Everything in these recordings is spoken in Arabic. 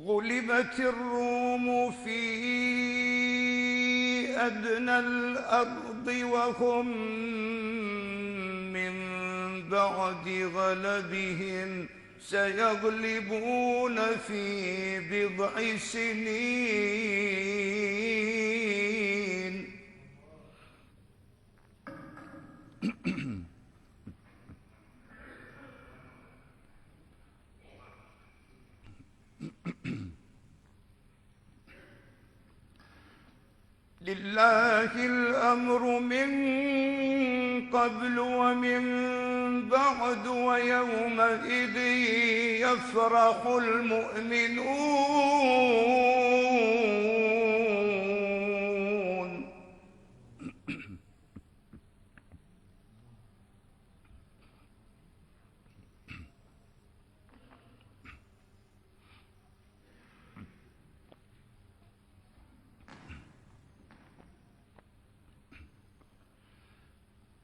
غلبت الروم في أدنى الأرض وهم من بعد غلبهم سيغلبون في بضع سنين. لله الأمر من قبل ومن بعد ويومئذ يفرح المؤمنون.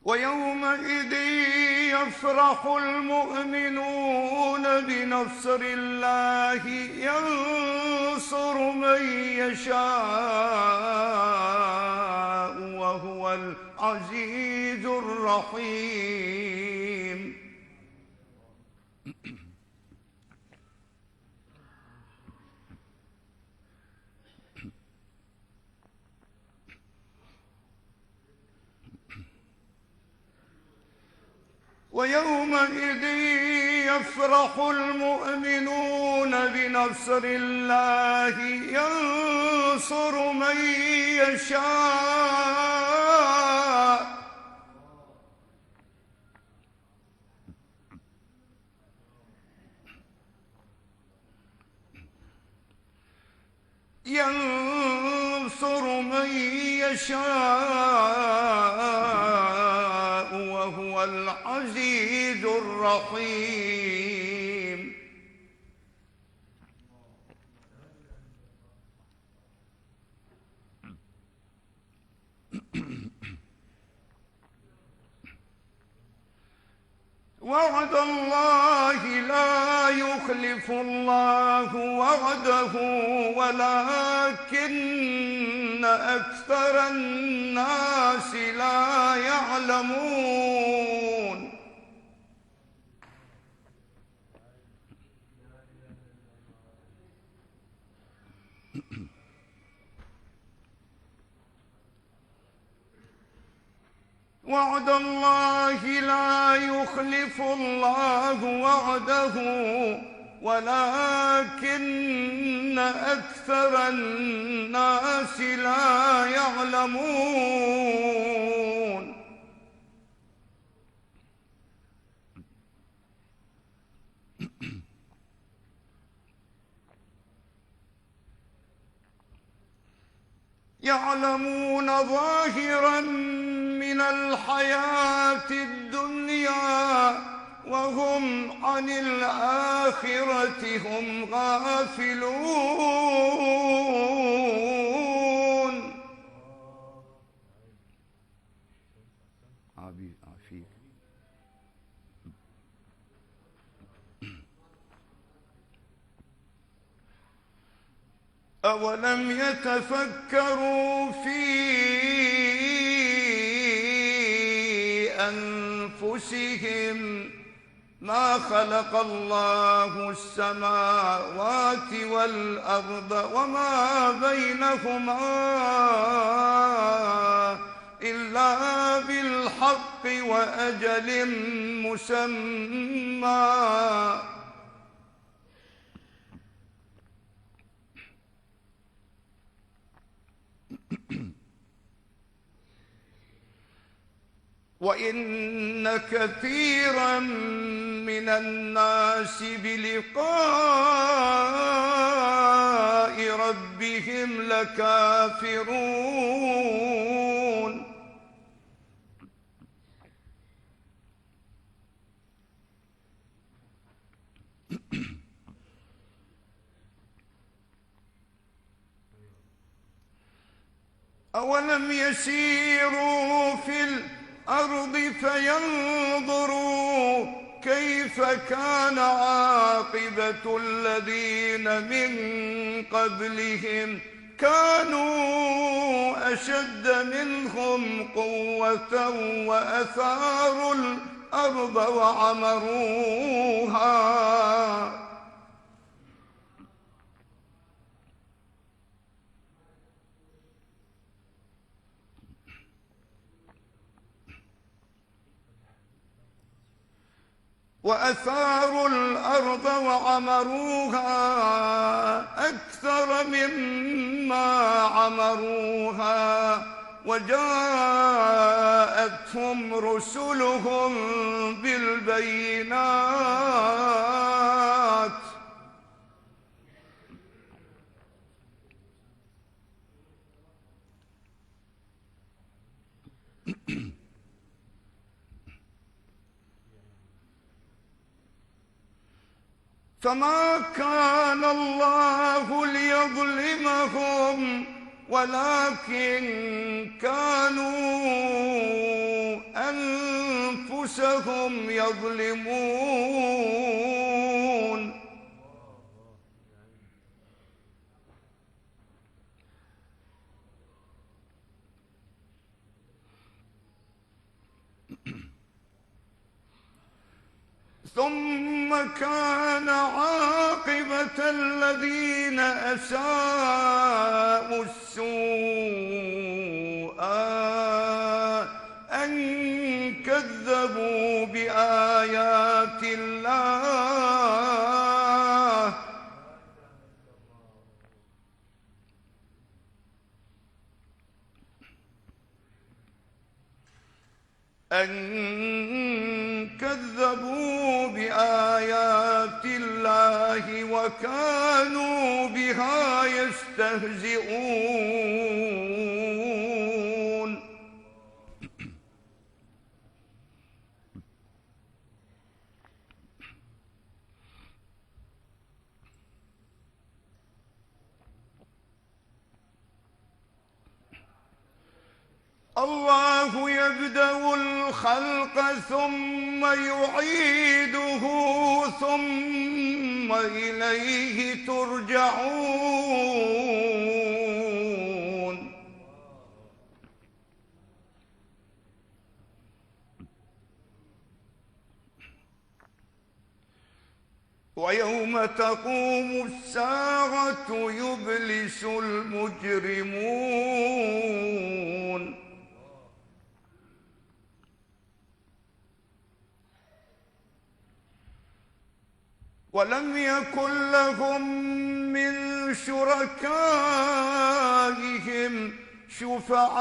ويومئذ يفرح المؤمنون بنصر الله ينصر من يشاء وهو العزيز الرحيم. ويومئذ يفرح المؤمنون بنصر الله ينصر من يشاء وهو العزيز الرحيم. وعد الله لا يخلف الله وعده ولكن أكثر الناس لا يعلمون. وعد الله لا يخلف الله وعده ولكن أكثر الناس لا يعلمون. يعلمون ظاهرا من الحياة الدنيا وهم عن الآخرة هم غافلون. عافيك. أولم يتفكروا في أنفسهم ما خلق الله السماوات والأرض وما بينهما إلا بالحق وأجل مسمى. وإن كثيرا من الناس بلقاء ربهم لكافرون. أولم يسيروا في الأرض فينظروا كيف كان عاقبة الذين من قبلهم كانوا أشد منهم قوة وأثاروا الأرض وعمروها أكثر مما عمروها وجاءتهم رسلهم بالبينات فما كان الله ليظلمهم ولكن كانوا أنفسهم يظلمون ثم كان عاقبة الذين أساءوا السوء أن كذبوا بآيات الله وكانوا بها يستهزئون الله يبدأ الخلق ثم يعيده ثم إليه ترجعون ويوم تقوم الساعة يبلس المجرمون ولم يكن لهم من شركائهم شفعاء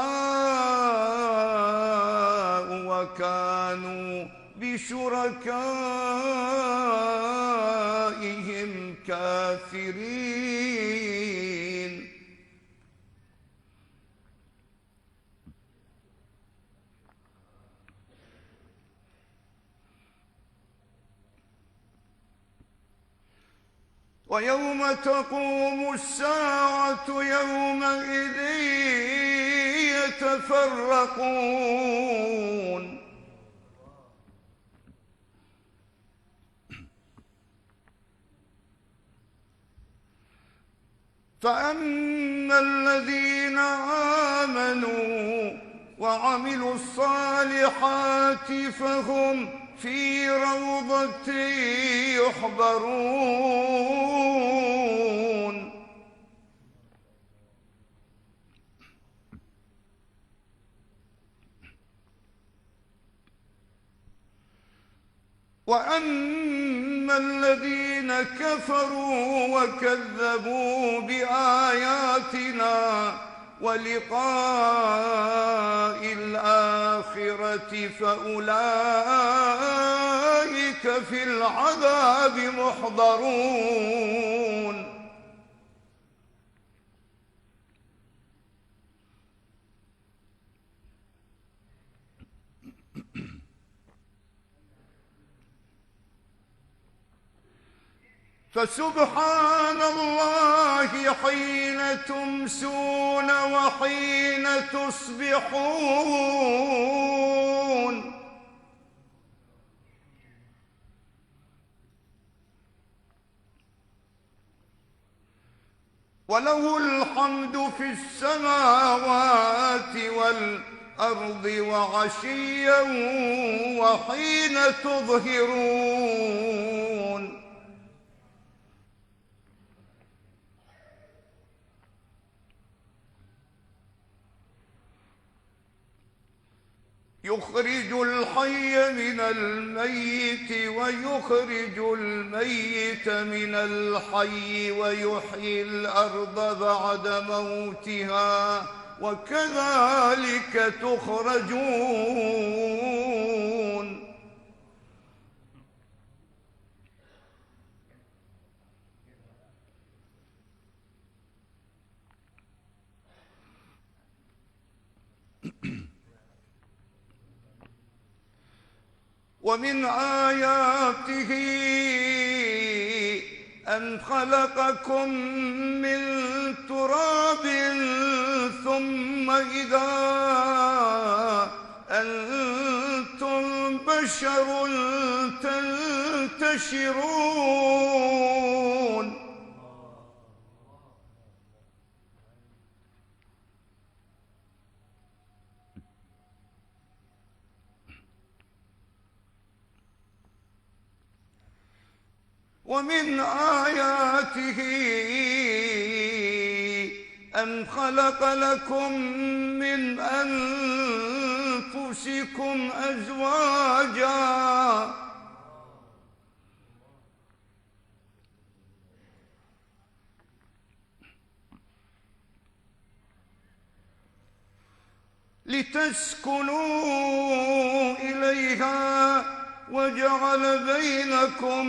وكانوا بشركائهم كافرين ويوم تقوم الساعة يومئذ يتفرقون فأما الذين آمنوا وعملوا الصالحات فهم في روضة يحبرون وأما الذين كفروا وكذبوا بآياتنا ولقاء الآخرة فأولئك في العذاب محضرون فسبحان الله حين تمسون وحين تصبحون. وله الحمد في السماوات والأرض وعشيا وحين تظهرون. يخرج الحي من الميت ويخرج الميت من الحي ويحيي الأرض بعد موتها وكذلك تخرجون. ومن آياته أن خلقكم من تراب ثم إذا أنتم بشر تنتشرون. ومن آياته أن خلق لكم من أنفسكم أزواجا لتسكنوا إليها وجعل بينكم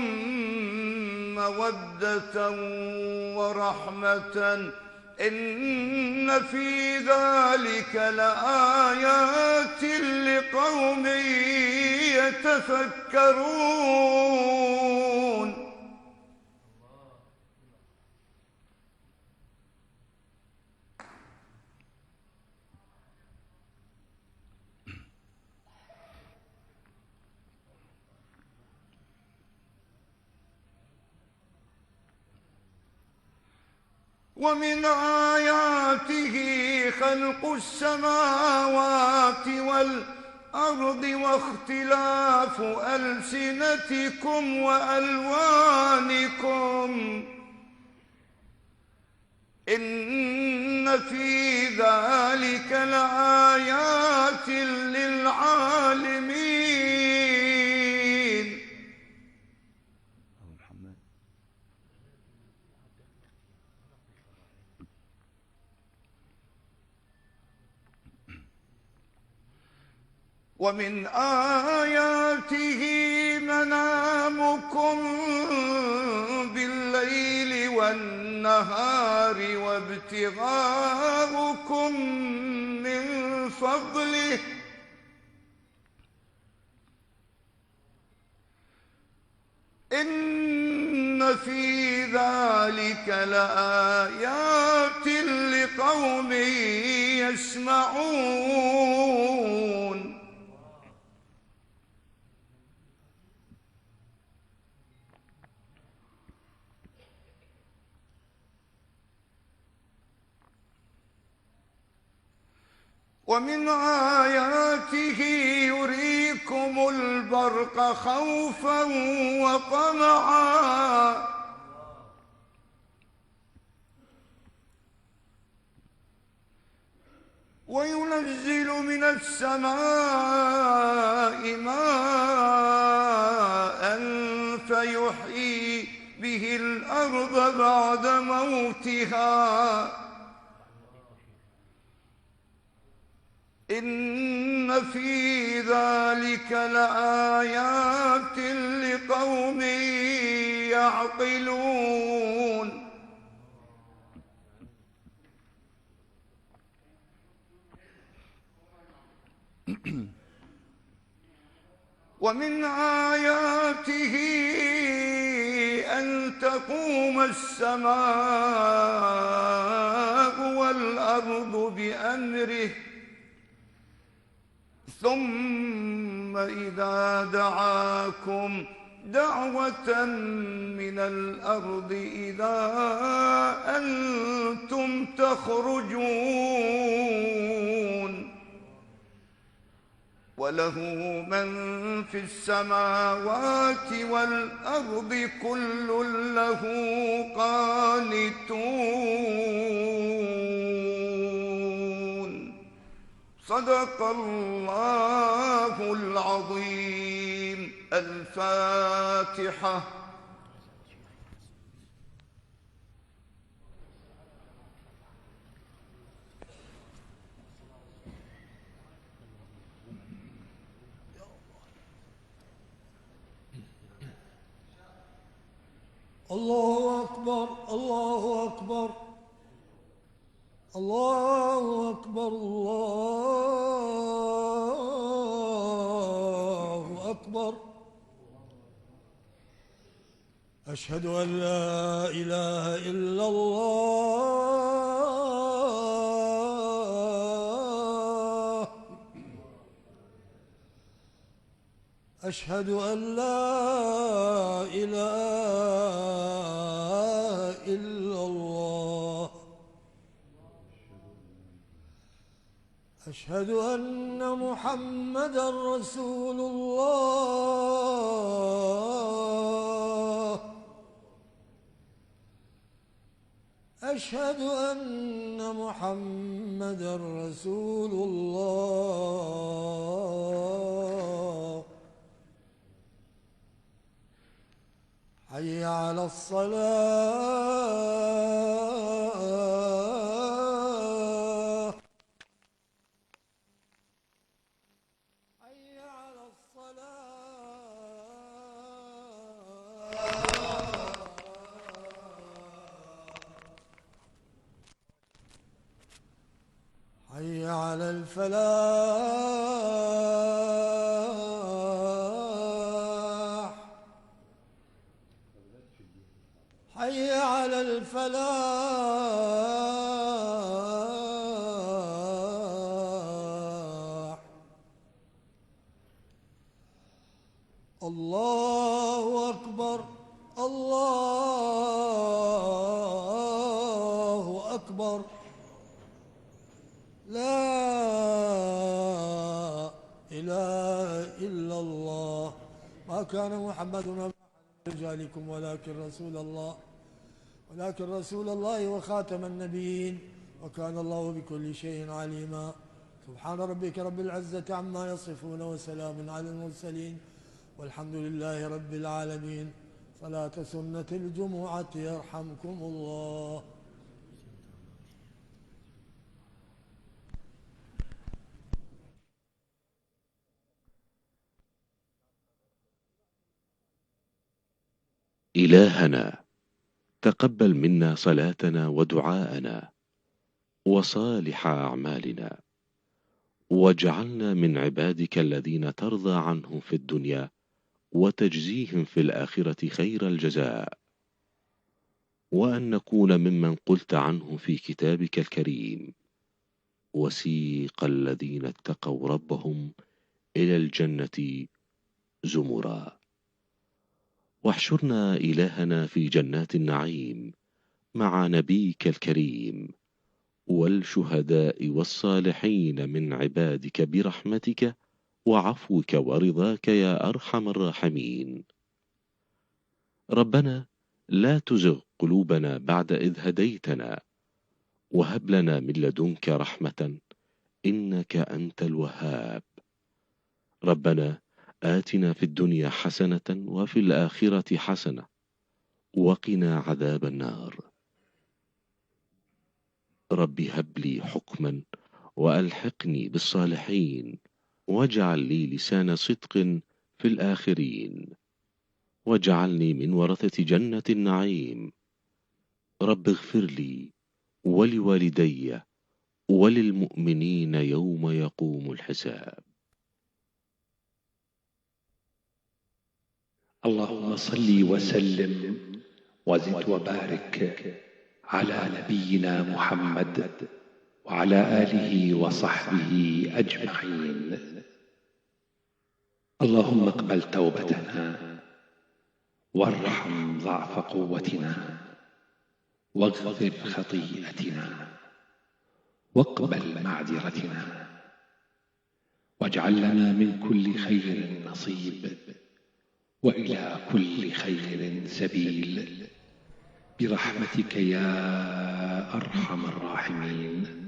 مودة ورحمة إن في ذلك لآيات لقوم يتفكرون. ومن آياته خلق السماوات والأرض واختلاف ألسنتكم وألوانكم إن في ذلك لآيات للعالمين. ومن آياته منامكم بالليل والنهار وابتغاؤكم من فضله إن في ذلك لآيات لقوم يسمعون. ومن آياته يريكم البرق خوفا وطمعا وينزل من السماء ماء فيحيي به الأرض بعد موتها إن في ذلك لآيات لقوم يعقلون. ومن آياته أن تقوم السماء والأرض بأمره ثم إذا دعاكم دعوة من الأرض إذا أنتم تخرجون وله من في السماوات والأرض كل له قانتون. صدق الله العظيم. الفاتحة. الله أكبر الله أكبر الله أكبر الله أكبر. أشهد أن لا إله إلا الله. أشهد أن لا إله إلا الله. أشهد أن محمدًا رسول الله. أشهد أن محمدًا رسول الله. حي على الصلاة. حي على الصلاة. حي على الفلاح. حي على الفلاح. الله أكبر الله أكبر. لا إله إلا الله. ما كان محمد نبيا من رجالكم ولكن رسول الله وخاتم النبيين وكان الله بكل شيء عليما. سبحان ربك رب العزة عما يصفون وسلام على المرسلين والحمد لله رب العالمين. صلاة سنة الجمعة يرحمكم الله. إلهنا تقبل منا صلاتنا ودعاءنا وصالح أعمالنا، واجعلنا من عبادك الذين ترضى عنهم في الدنيا وتجزيهم في الآخرة خير الجزاء، وأن نكون ممن قلت عنهم في كتابك الكريم: وسيق الذين اتقوا ربهم إلى الجنة زمرا. واحشرنا إلهنا في جنات النعيم مع نبيك الكريم والشهداء والصالحين من عبادك برحمتك وعفوك ورضاك يا أرحم الراحمين. ربنا لا تزغ قلوبنا بعد إذ هديتنا، وهب لنا من لدنك رحمة إنك أنت الوهاب. ربنا آتنا في الدنيا حسنة وفي الآخرة حسنة وقنا عذاب النار. رب هب لي حكما وألحقني بالصالحين، واجعل لي لسان صدق في الآخرين، واجعلني من ورثة جنة النعيم. رب اغفر لي ولوالدي وللمؤمنين يوم يقوم الحساب. اللهم صل وسلم وزد وبارك على نبينا محمد وعلى آله وصحبه أجمعين. اللهم اقبل توبتنا وارحم ضعف قوتنا، واغفر خطيئتنا، واقبل معذرتنا، واجعل لنا من كل خير نصيب، وإلى كل خير سبيل، برحمتك يا أرحم الراحمين.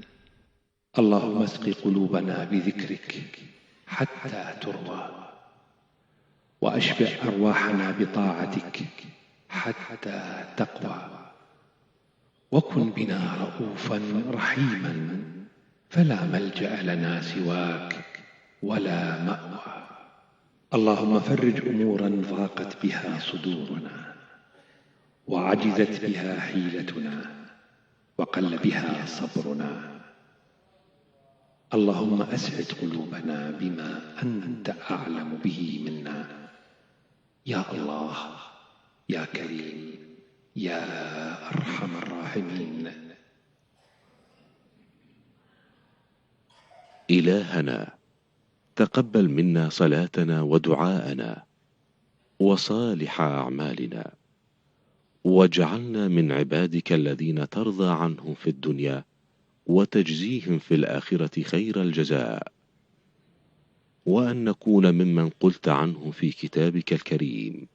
اللهم اسق قلوبنا بذكرك حتى ترضى، وأشبع أرواحنا بطاعتك حتى تقوى، وكن بنا رؤوفا رحيما، فلا ملجأ لنا سواك ولا مأوى. اللهم فرج أمورا ضاقت بها صدورنا، وعجزت بها حيلتنا، وقل بها صبرنا. اللهم أسعد قلوبنا بما أنت أعلم به منا، يا الله يا كريم يا أرحم الراحمين. إلهنا تقبل منا صلاتنا ودعاءنا وصالح أعمالنا، واجعلنا من عبادك الذين ترضى عنهم في الدنيا وتجزيهم في الآخرة خير الجزاء، وأن نكون ممن قلت عنهم في كتابك الكريم: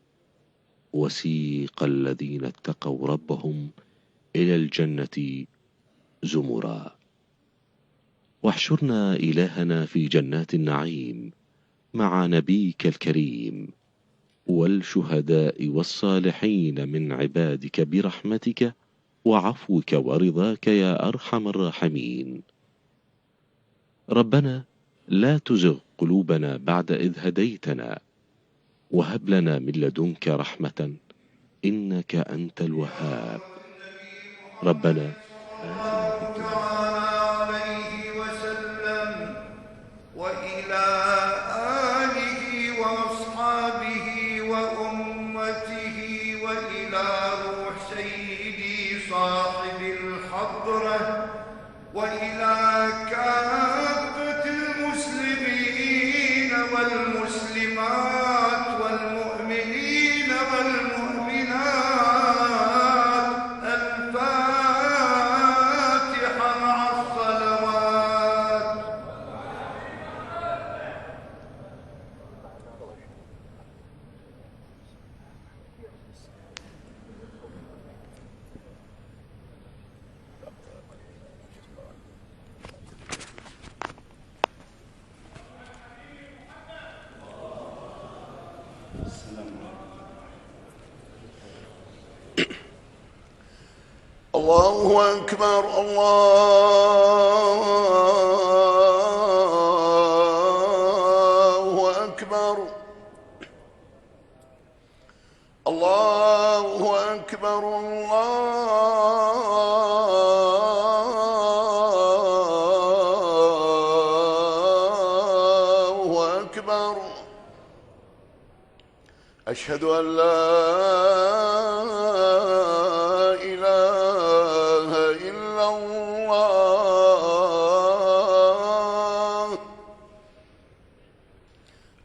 وسيق الذين اتقوا ربهم إلى الجنة زمرا. واحشرنا إلهنا في جنات النعيم مع نبيك الكريم والشهداء والصالحين من عبادك برحمتك وعفوك ورضاك يا أرحم الراحمين. ربنا لا تزغ قلوبنا بعد إذ هديتنا، وهب لنا من لدنك رحمة إنك أنت الوهاب. ربنا عليه وسلم وإلى آله وأصحابه وأمته، وإلى روح سيدي صاحب الحضرة، وإلى كافة المسلمين والمسلمات والمؤمنين والمؤمنات. الفاتحة مع الصلوات. الله أكبر الله أكبر الله أكبر الله أكبر. أشهد أن لا إله إلا الله.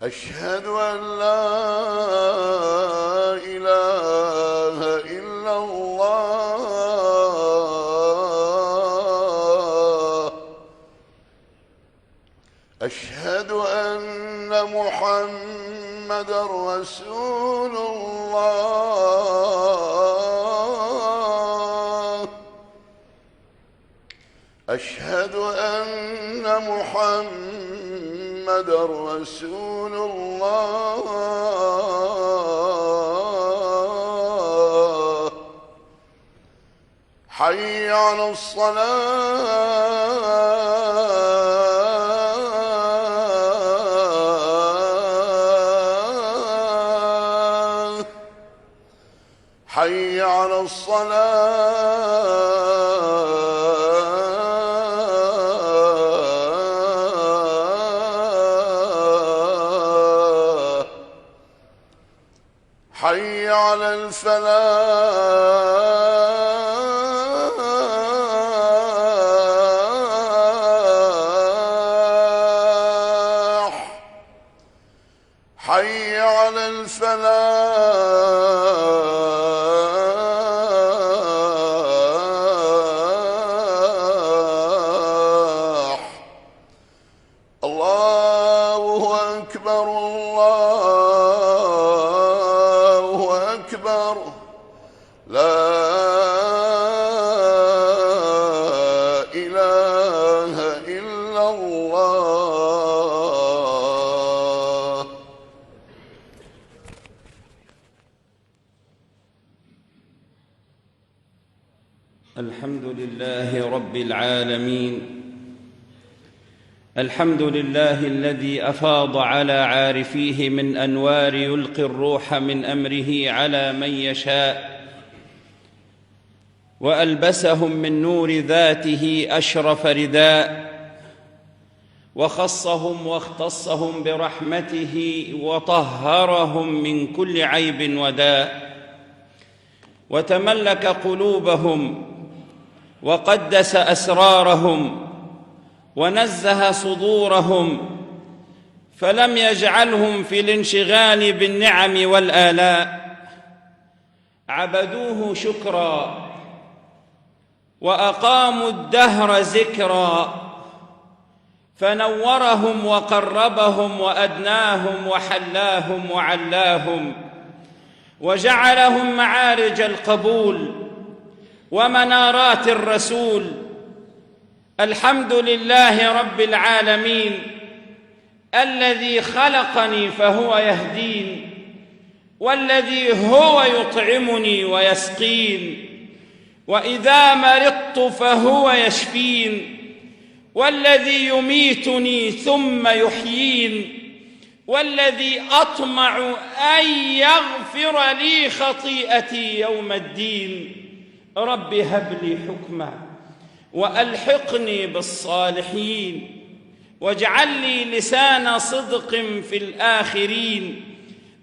أشهد أن لا إله إلا الله. أشهد أن محمدًا رسول الله. أشهد أن محمدًا رسول الله. حي على الصلاة. حي على الصلاة. حي على الفلاح. حي على الفلاح. الله أكبر الله أكبر. لا إله إلا الله. الحمد لله رب العالمين. الحمد لله الذي أفاض على عارفيه من أنوار يلقي الروح من أمره على من يشاء، وألبسهم من نور ذاته أشرف رداء، وخصهم واختصهم برحمته وطهرهم من كل عيب وداء، وتملك قلوبهم وقدس أسرارهم ونزه صدورهم، فلم يجعلهم في الانشغال بالنعم والآلاء، عبدوه شكرا وأقاموا الدهر ذكرا، فنورهم وقربهم وأدناهم وحلاهم وعلاهم، وجعلهم معارج القبول ومنارات الرسول. الحمد لله رب العالمين الذي خلقني فهو يهدين، والذي هو يطعمني ويسقين، وإذا مرضت فهو يشفين، والذي يميتني ثم يحيين، والذي أطمع أن يغفر لي خطيئتي يوم الدين. رب هب لي حكما وألحقني بالصالحين، واجعل لي لسان صدق في الآخرين،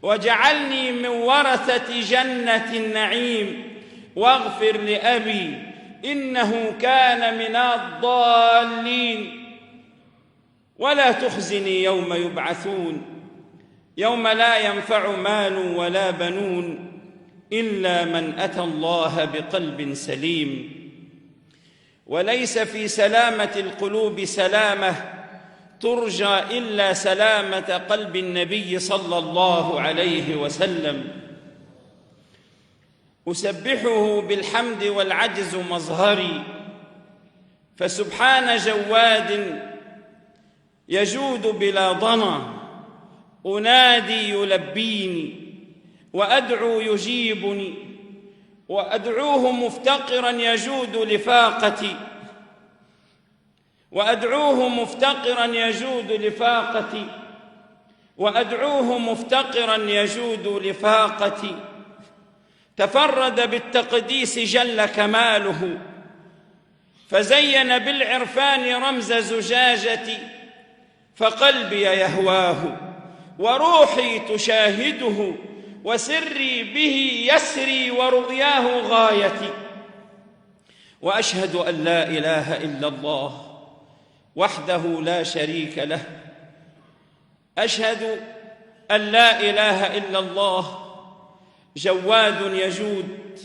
واجعلني من ورثة جنة النعيم، واغفر لأبي إنه كان من الضالين، ولا تخزني يوم يبعثون، يوم لا ينفع مال ولا بنون إلا من أتى الله بقلب سليم. وليس في سلامة القلوب سلامة ترجى إلا سلامة قلب النبي صلى الله عليه وسلم. أسبحه بالحمد والعجز مظهري، فسبحان جواد يجود بلا ضنا، أنادي يلبيني وأدعو يجيبني، وأدعوه مفتقرا يجود لفاقتي، وأدعوه مفتقرا يجود لفاقتي، وأدعوه مفتقرا يجود لفاقتي. تفرد بالتقديس جل كماله، فزين بالعرفان رمز زجاجتي، فقلبي يهواه وروحي تشاهده، وسري به يسري ورؤياه غايتي. وأشهد أن لا إله إلا الله وحده لا شريك له. أشهد أن لا إله إلا الله جواد يجود،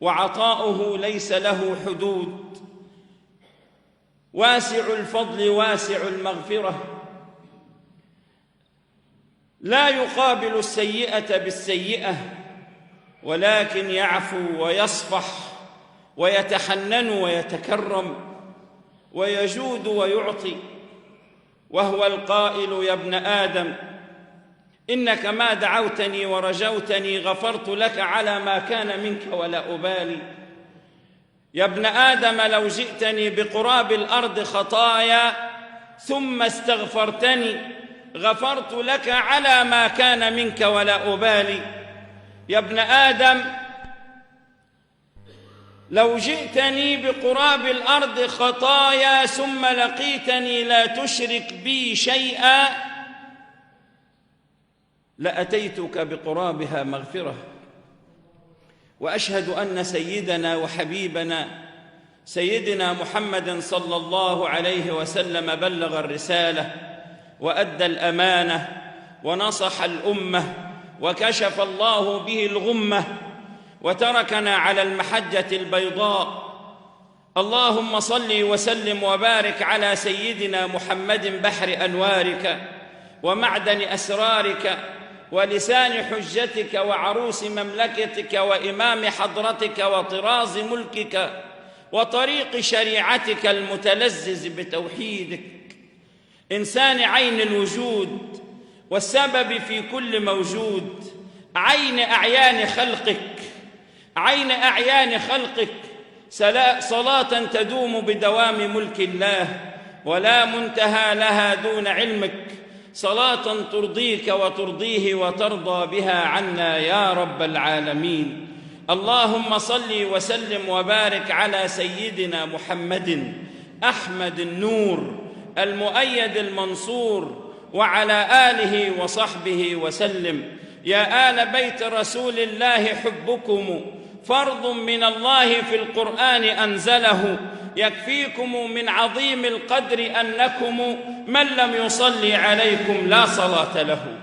وعطاؤه ليس له حدود، واسع الفضل واسع المغفرة، لا يقابل السيئة بالسيئة، ولكن يعفو ويصفح ويتحنن ويتكرم ويجود ويعطي. وهو القائل: يا ابن آدم إنك ما دعوتني ورجوتني غفرت لك على ما كان منك ولا أبالي. يا ابن آدم لو جئتني بقراب الأرض خطايا ثم استغفرتني غفرت لك على ما كان منك ولا أبالي. يا ابن آدم لو جئتني بقراب الأرض خطايا ثم لقيتني لا تشرك بي شيئا لأتيتك بقرابها مغفرة. وأشهد أن سيدنا وحبيبنا سيدنا محمدًا صلى الله عليه وسلم بلغ الرسالة وأدى الأمانة ونصح الأمة وكشف الله به الغمة وتركنا على المحجة البيضاء. اللهم صل وسلم وبارك على سيدنا محمد بحر أنوارك ومعدن أسرارك ولسان حجتك وعروس مملكتك وإمام حضرتك وطراز ملكك وطريق شريعتك المتلذذ بتوحيدك، إنسان عين الوجود والسبب في كل موجود، عين أعيان خلقك، عين أعيان خلقك، صلاة تدوم بدوام ملك الله ولا منتهى لها دون علمك، صلاة ترضيك وترضيه وترضى بها عنا يا رب العالمين. اللهم صل وسلم وبارك على سيدنا محمد أحمد النور المؤيد المنصور وعلى آله وصحبه وسلم. يا آل بيت رسول الله حبكم فرض من الله في القرآن أنزله، يكفيكم من عظيم القدر أنكم من لم يصلي عليكم لا صلاة له.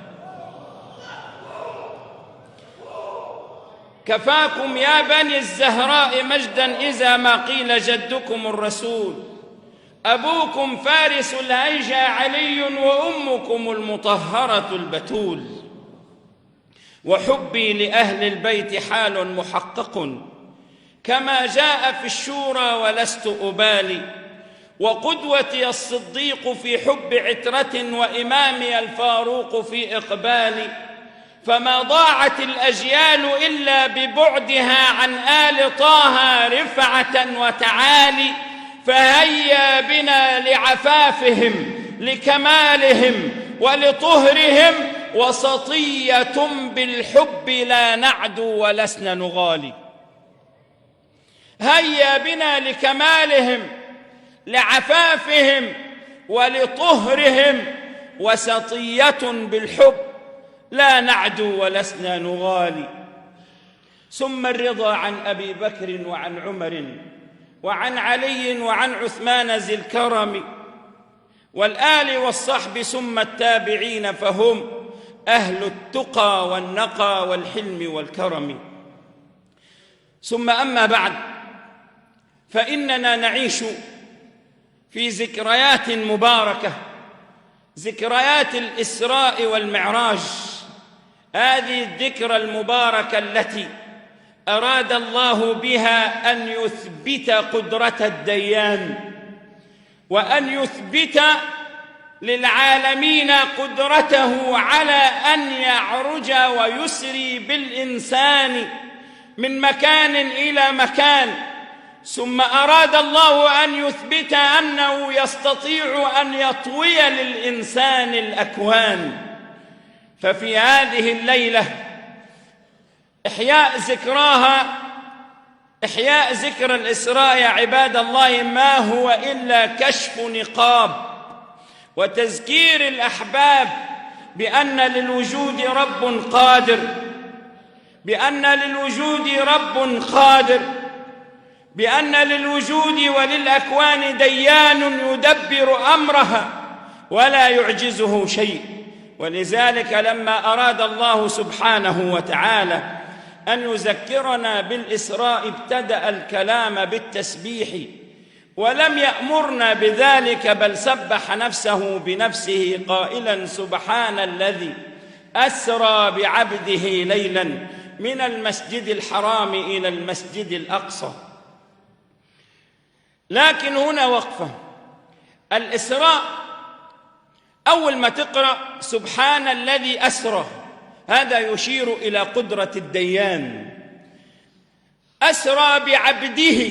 كفاكم يا بني الزهراء مجدا إذا ما قيل جدكم الرسول، أبوكم فارس الهيجا علي وأمكم المطهرة البتول. وحبي لأهل البيت حال محقق كما جاء في الشورى ولست أبالي، وقدوتي الصديق في حب عترة وإمامي الفاروق في إقبالي، فما ضاعت الأجيال إلا ببعدها عن آل طه رفعة وتعالي، فهيا بنا لعفافهم لكمالهم ولطهرهم، وسطية بالحب لا نعدو ولسنا نغالي. هيا بنا لكمالهم لعفافهم ولطهرهم، وسطية بالحب لا نعدو ولسنا نغالي. ثم الرضا عن أبي بكر وعن عمر وعن علي وعن عثمان ذي الكرم والآل والصحب ثم التابعين، فهم أهل التقى والنقى والحلم والكرم. ثم أما بعد، فإننا نعيش في ذكريات مباركة، ذكريات الإسراء والمعراج. هذه الذكرى المباركة التي أراد الله بها أن يثبت قدرة الديان، وأن يثبت للعالمين قدرته على أن يعرج ويسري بالإنسان من مكان إلى مكان. ثم أراد الله أن يثبت أنه يستطيع أن يطوي للإنسان الأكوان. ففي هذه الليلة إحياء ذكراها، إحياء ذكر الإسراء يا عباد الله، ما هو إلا كشف نقاب وتذكير الأحباب بأن للوجود رب قادر، بأن للوجود رب قادر، بأن للوجود وللأكوان ديان يدبر أمرها ولا يعجزه شيء. ولذلك لما أراد الله سبحانه وتعالى أن يذكرنا بالإسراء ابتدأ الكلام بالتسبيح، ولم يأمرنا بذلك بل سبح نفسه بنفسه قائلا: سبحان الذي أسرى بعبده ليلا من المسجد الحرام إلى المسجد الأقصى. لكن هنا وقفة. الإسراء أول ما تقرأ سبحان الذي أسرى، هذا يشير إلى قدرة الديان. أسرى بعبده،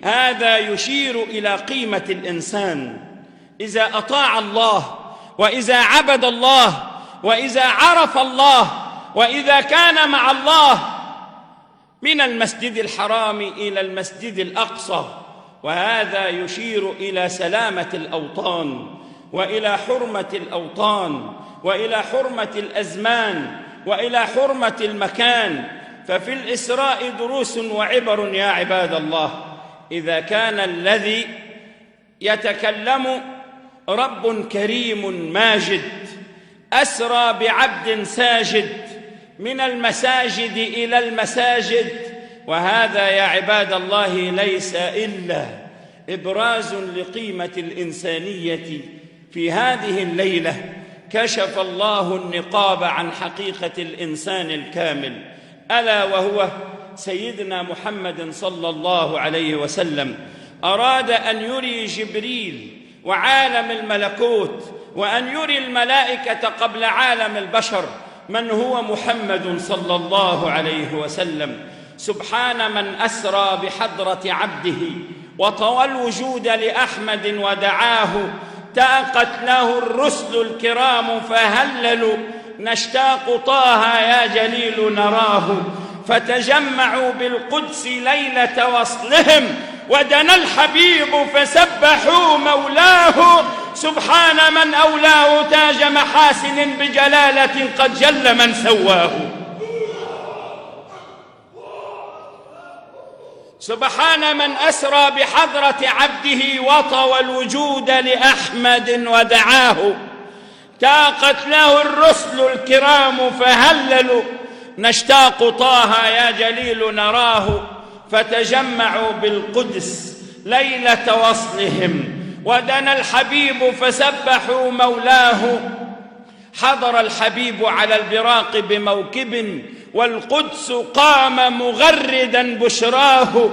هذا يشير إلى قيمة الإنسان إذا أطاع الله، وإذا عبد الله، وإذا عرف الله، وإذا كان مع الله، من المسجد الحرام إلى المسجد الأقصى. وهذا يشير إلى سلامة الأوطان، وإلى حرمة الأوطان، وإلى حرمة الأزمان، وإلى حرمة المكان. ففي الإسراء دروس وعبر يا عباد الله. إذا كان الذي يتكلم رب كريم ماجد، أسرى بعبد ساجد من المساجد إلى المساجد، وهذا يا عباد الله ليس إلا إبراز لقيمة الإنسانية. في هذه الليلة كشف الله النقاب عن حقيقة الإنسان الكامل، ألا وهو سيدنا محمد صلى الله عليه وسلم. أراد أن يري جبريل وعالم الملكوت وأن يري الملائكة قبل عالم البشر من هو محمد صلى الله عليه وسلم. سبحان من أسرى بحضرة عبده وطوى الوجود لأحمد ودعاه، تاقت له الرسل الكرام فهللوا، نشتاق طه يا جليل نراه. فتجمعوا بالقدس ليلة وصلهم، ودنا الحبيب فسبحوا مولاه. سبحان من أولاه تاج محاسن بجلالة قد جل من سواه. سبحان من أسرى بحضرة عبده وطوى الوجود لأحمد ودعاه، تاقت له الرسل الكرام فهللوا، نشتاق طه يا جليل نراه. فتجمعوا بالقدس ليلة وصلهم، ودنا الحبيب فسبحوا مولاه. حضر الحبيب على البراق بموكب، والقدس قام مغردا بشراه.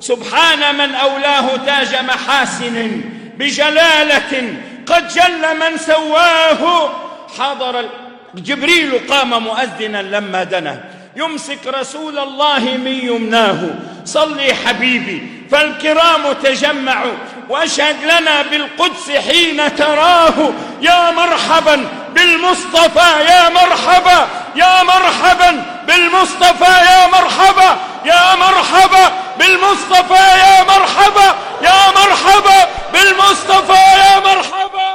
سبحان من أولاه تاج محاسن بجلالة قد جل من سواه. حضر جبريل قام مؤذنا لما دنا، يمسك رسول الله من يمناه. صلي حبيبي فالكرام تجمعوا، واشهد لنا بالقدس حين تراه. يا مرحبا بالمصطفى يا مرحبا، يا مرحبا بالمصطفى يا مرحبا، يا مرحبا بالمصطفى يا مرحبا، يا مرحبا بالمصطفى يا مرحبا.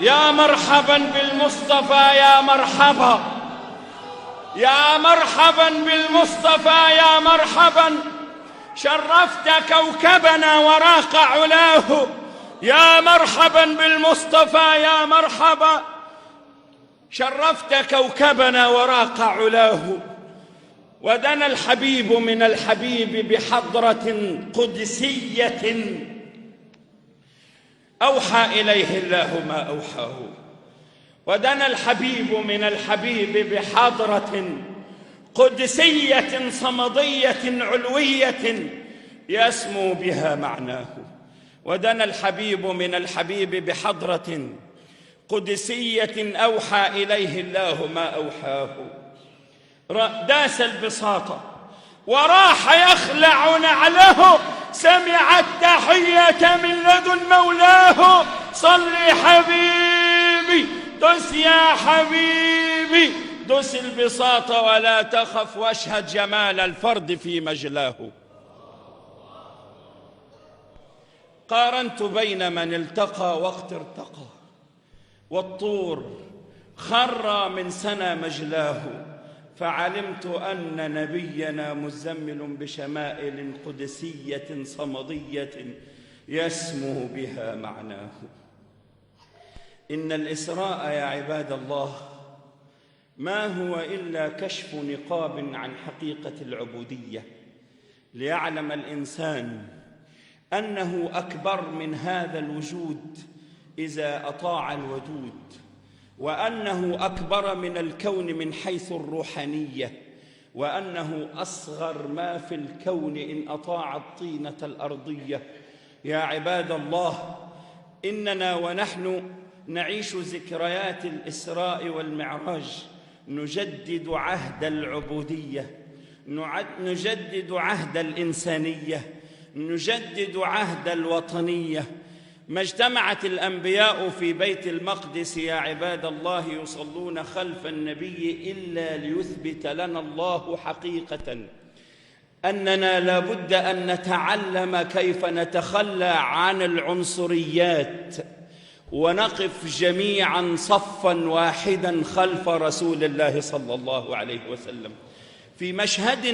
يا مرحبا بالمصطفى يا مرحبا، يا مرحبا بالمصطفى يا مرحبا. شرفت كوكبنا وراق علاه، يا مرحبا بالمصطفى يا مرحبا. شرفت كوكبنا وراق علاه، ودنا الحبيب من الحبيب بحضرة قدسية، أوحى إليه الله ما أوحاه. ودنا الحبيب من الحبيب بحضرة قدسية صمدية علوية يسمو بها معناه. ودنا الحبيب من الحبيب بحضرة قدسية أوحى إليه الله ما أوحاه. داس البساط وراح يخلع نعله، سمع التحية من لدن مولاه. صلي حبيبي دس يا حبيبي، دس البساط ولا تخف، واشهد جمال الفرد في مجلاه. قارنت بين من التقى وقت ارتقى، والطور خر من سنى مجلاه. فعلمت أن نبينا مزمل بشمائل قدسية صمدية يسمو بها معناه. إن الإسراء يا عباد الله ما هو إلا كشف نقاب عن حقيقة العبودية، ليعلم الإنسان أنه أكبر من هذا الوجود إذا أطاع الودود، وأنه أكبر من الكون من حيث الروحانية، وأنه أصغر ما في الكون إن أطاع الطينة الأرضية. يا عباد الله، إننا ونحن نعيش ذكريات الإسراء والمعراج نجدد عهد العبودية، نجدد عهد الإنسانية، نجدد عهد الوطنية. ما اجتمعت الأنبياء في بيت المقدس يا عباد الله يصلون خلف النبي إلا ليثبت لنا الله حقيقة أننا لابد أن نتعلم كيف نتخلى عن العنصريات ونقف جميعا صفا واحدا خلف رسول الله صلى الله عليه وسلم في مشهد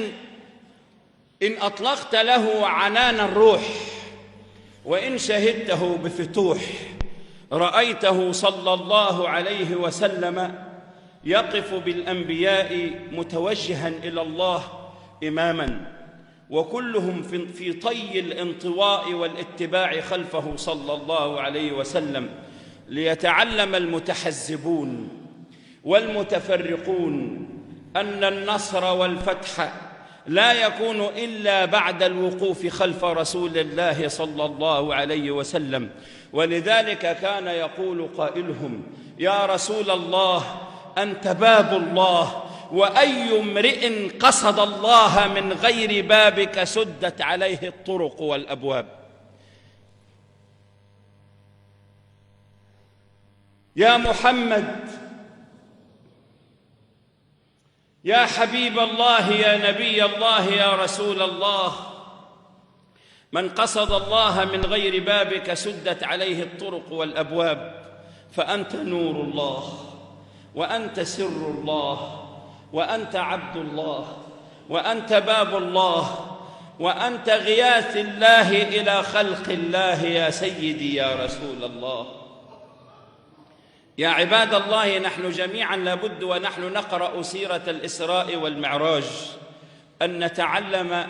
إن أطلقت له عنان الروح وإن شهدته بفتوح رأيته صلى الله عليه وسلم يقف بالأنبياء متوجها إلى الله إماما، وكلهم في طي الانطواء والاتباع خلفه صلى الله عليه وسلم، ليتعلم المتحزبون والمتفرقون أن النصر والفتح لا يكون إلا بعد الوقوف خلف رسول الله صلى الله عليه وسلم. ولذلك كان يقول قائلهم: يا رسول الله أنت باب الله، وأي امرئ قصد الله من غير بابك سدت عليه الطرق والأبواب. يا محمد، يا حبيب الله، يا نبي الله، يا رسول الله، من قصد الله من غير بابك سدت عليه الطرق والأبواب، فأنت نور الله، وأنت سر الله، وأنت عبد الله، وأنت باب الله، وأنت غياث الله إلى خلق الله، يا سيدي يا رسول الله. يا عباد الله، نحن جميعا لابد ونحن نقرأ سيرة الإسراء والمعراج أن نتعلم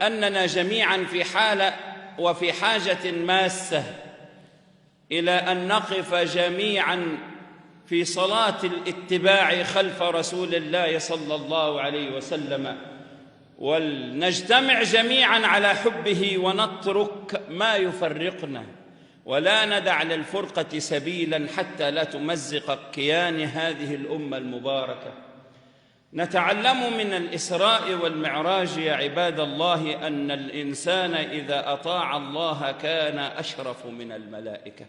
أننا جميعا في حالة وفي حاجة ماسة إلى أن نقف جميعا في صلاة الاتباع خلف رسول الله صلى الله عليه وسلم، ولنجتمع جميعا على حبه ونترك ما يفرقنا، ولا ندع للفرقة سبيلا حتى لا تمزق كيان هذه الأمة المباركة. نتعلم من الإسراء والمعراج يا عباد الله أن الإنسان إذا أطاع الله كان أشرف من الملائكة،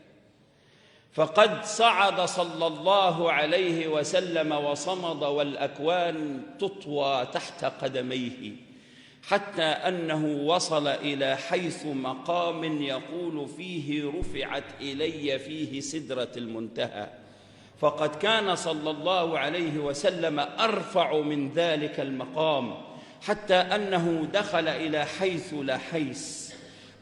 فقد صعد صلى الله عليه وسلم وصمد والأكوان تطوى تحت قدميه، حتى أنه وصل إلى حيث مقام يقول فيه: رفعت إلي فيه سدرة المنتهى. فقد كان صلى الله عليه وسلم أرفع من ذلك المقام، حتى أنه دخل إلى حيث لا حيث.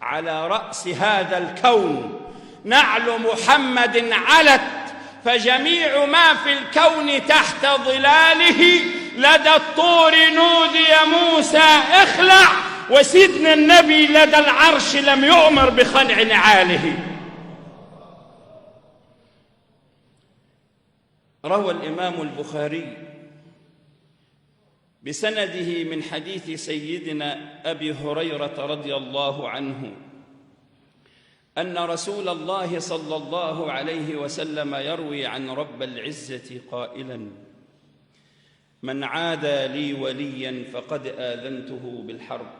على رأس هذا الكون نعل محمد علت، فجميع ما في الكون تحت ظلاله. لدى الطور نودي موسى اخلع، وسيدنا النبي لدى العرش لم يؤمر بخلع نعاله. روى الإمام البخاري بسنده من حديث سيدنا أبي هريرة رضي الله عنه أن رسول الله صلى الله عليه وسلم يروي عن رب العزة قائلاً: من عادى لي ولياً فقد آذنته بالحرب.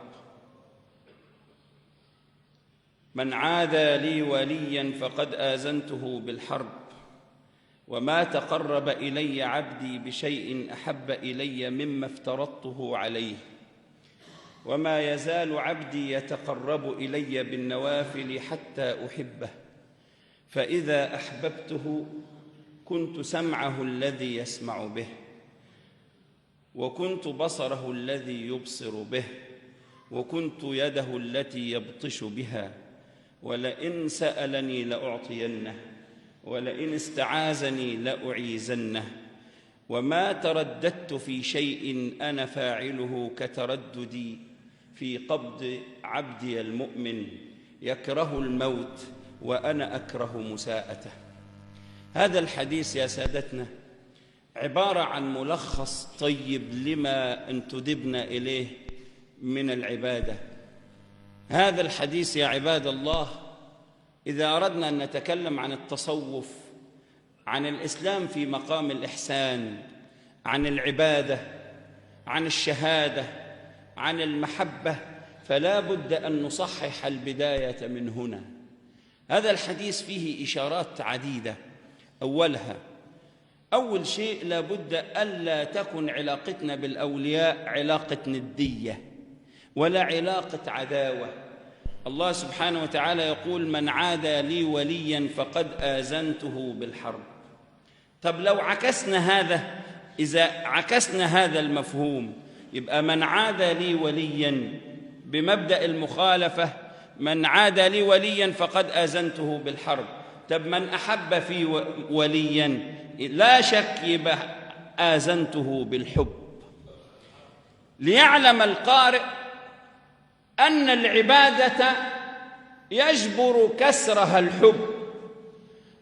من عادى لي ولياً فقد آذنته بالحرب، وما تقرب إلي عبدي بشيء أحب إلي مما افترضته عليه، وما يزال عبدي يتقرب إلي بالنوافل حتى أحبه، فإذا أحببته كنت سمعه الذي يسمع به، وكنت بصره الذي يبصر به، وكنت يده التي يبطش بها، ولئن سألني لأعطينه، ولئن استعاذني لأعيذنه. وما ترددت في شيء أنا فاعله كترددي في قبض عبدي المؤمن يكره الموت وأنا أكره مساءته. هذا الحديث يا سادتنا عبارة عن ملخص طيب لما انتدبنا إليه من العبادة. هذا الحديث يا عباد الله إذا أردنا أن نتكلم عن التصوف، عن الإسلام في مقام الإحسان، عن العبادة، عن الشهادة، عن المحبة، فلا بد أن نصحح البداية من هنا. هذا الحديث فيه إشارات عديدة. أول شيء لا بد ألا تكن علاقتنا بالأولياء علاقة ندية ولا علاقة عداوة، الله سبحانه وتعالى يقول: من عادى لي وليا فقد آذنته بالحرب. طب لو عكسنا هذا، إذا عكسنا هذا المفهوم، يبقى من عادى لي وليا بمبدأ المخالفة، من عادى لي وليا فقد آذنته بالحرب. طب من أحب في وليا، لا شك يبقى آذنته بالحب. ليعلم القارئ أن العبادة يجبر كسرها الحب،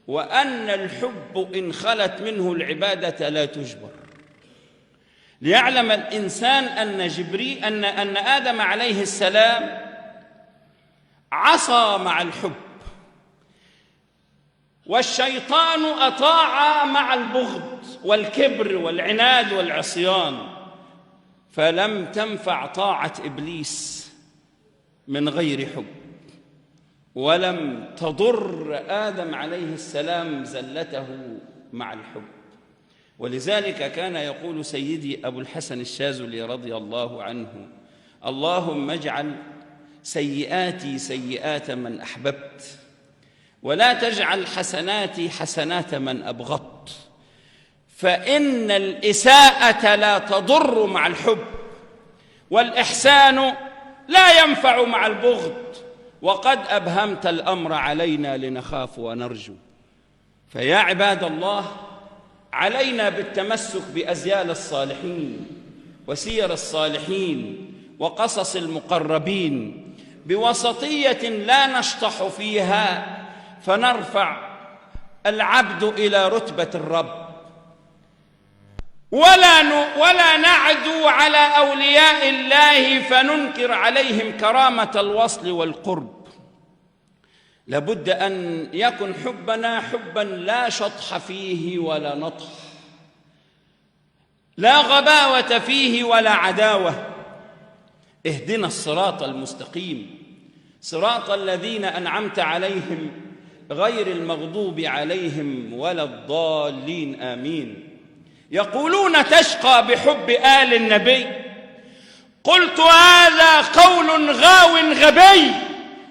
وأن الحب إن خلت منه العبادة لا تجبر. ليعلم الإنسان أن آدم عليه السلام عصى مع الحب، والشيطان أطاع مع البغض والكبر والعناد والعصيان، فلم تنفع طاعة إبليس من غير حب، ولم تضر آدم عليه السلام زلته مع الحب. ولذلك كان يقول سيدي أبو الحسن الشاذلي رضي الله عنه: اللهم اجعل سيئاتي سيئات من أحببت، ولا تجعل حسناتي حسنات من أبغضت، فإن الإساءة لا تضر مع الحب، والإحسان لا ينفع مع البغض، وقد أبهمت الأمر علينا لنخاف ونرجو. فيا عباد الله، علينا بالتمسك بأزيال الصالحين وسير الصالحين وقصص المقربين بوسطية لا نشطح فيها فنرفع العبد إلى رتبة الرب، ولا نعدو على أولياء الله فننكر عليهم كرامة الوصل والقرب. لابد أن يكن حبنا حبا لا شطح فيه ولا نطح، لا غباوة فيه ولا عداوة. اهدنا الصراط المستقيم، صراط الذين أنعمت عليهم غير المغضوب عليهم ولا الضالين، آمين. يقولون تشقى بحب آل النبي، قلت هذا قول غاو غبي،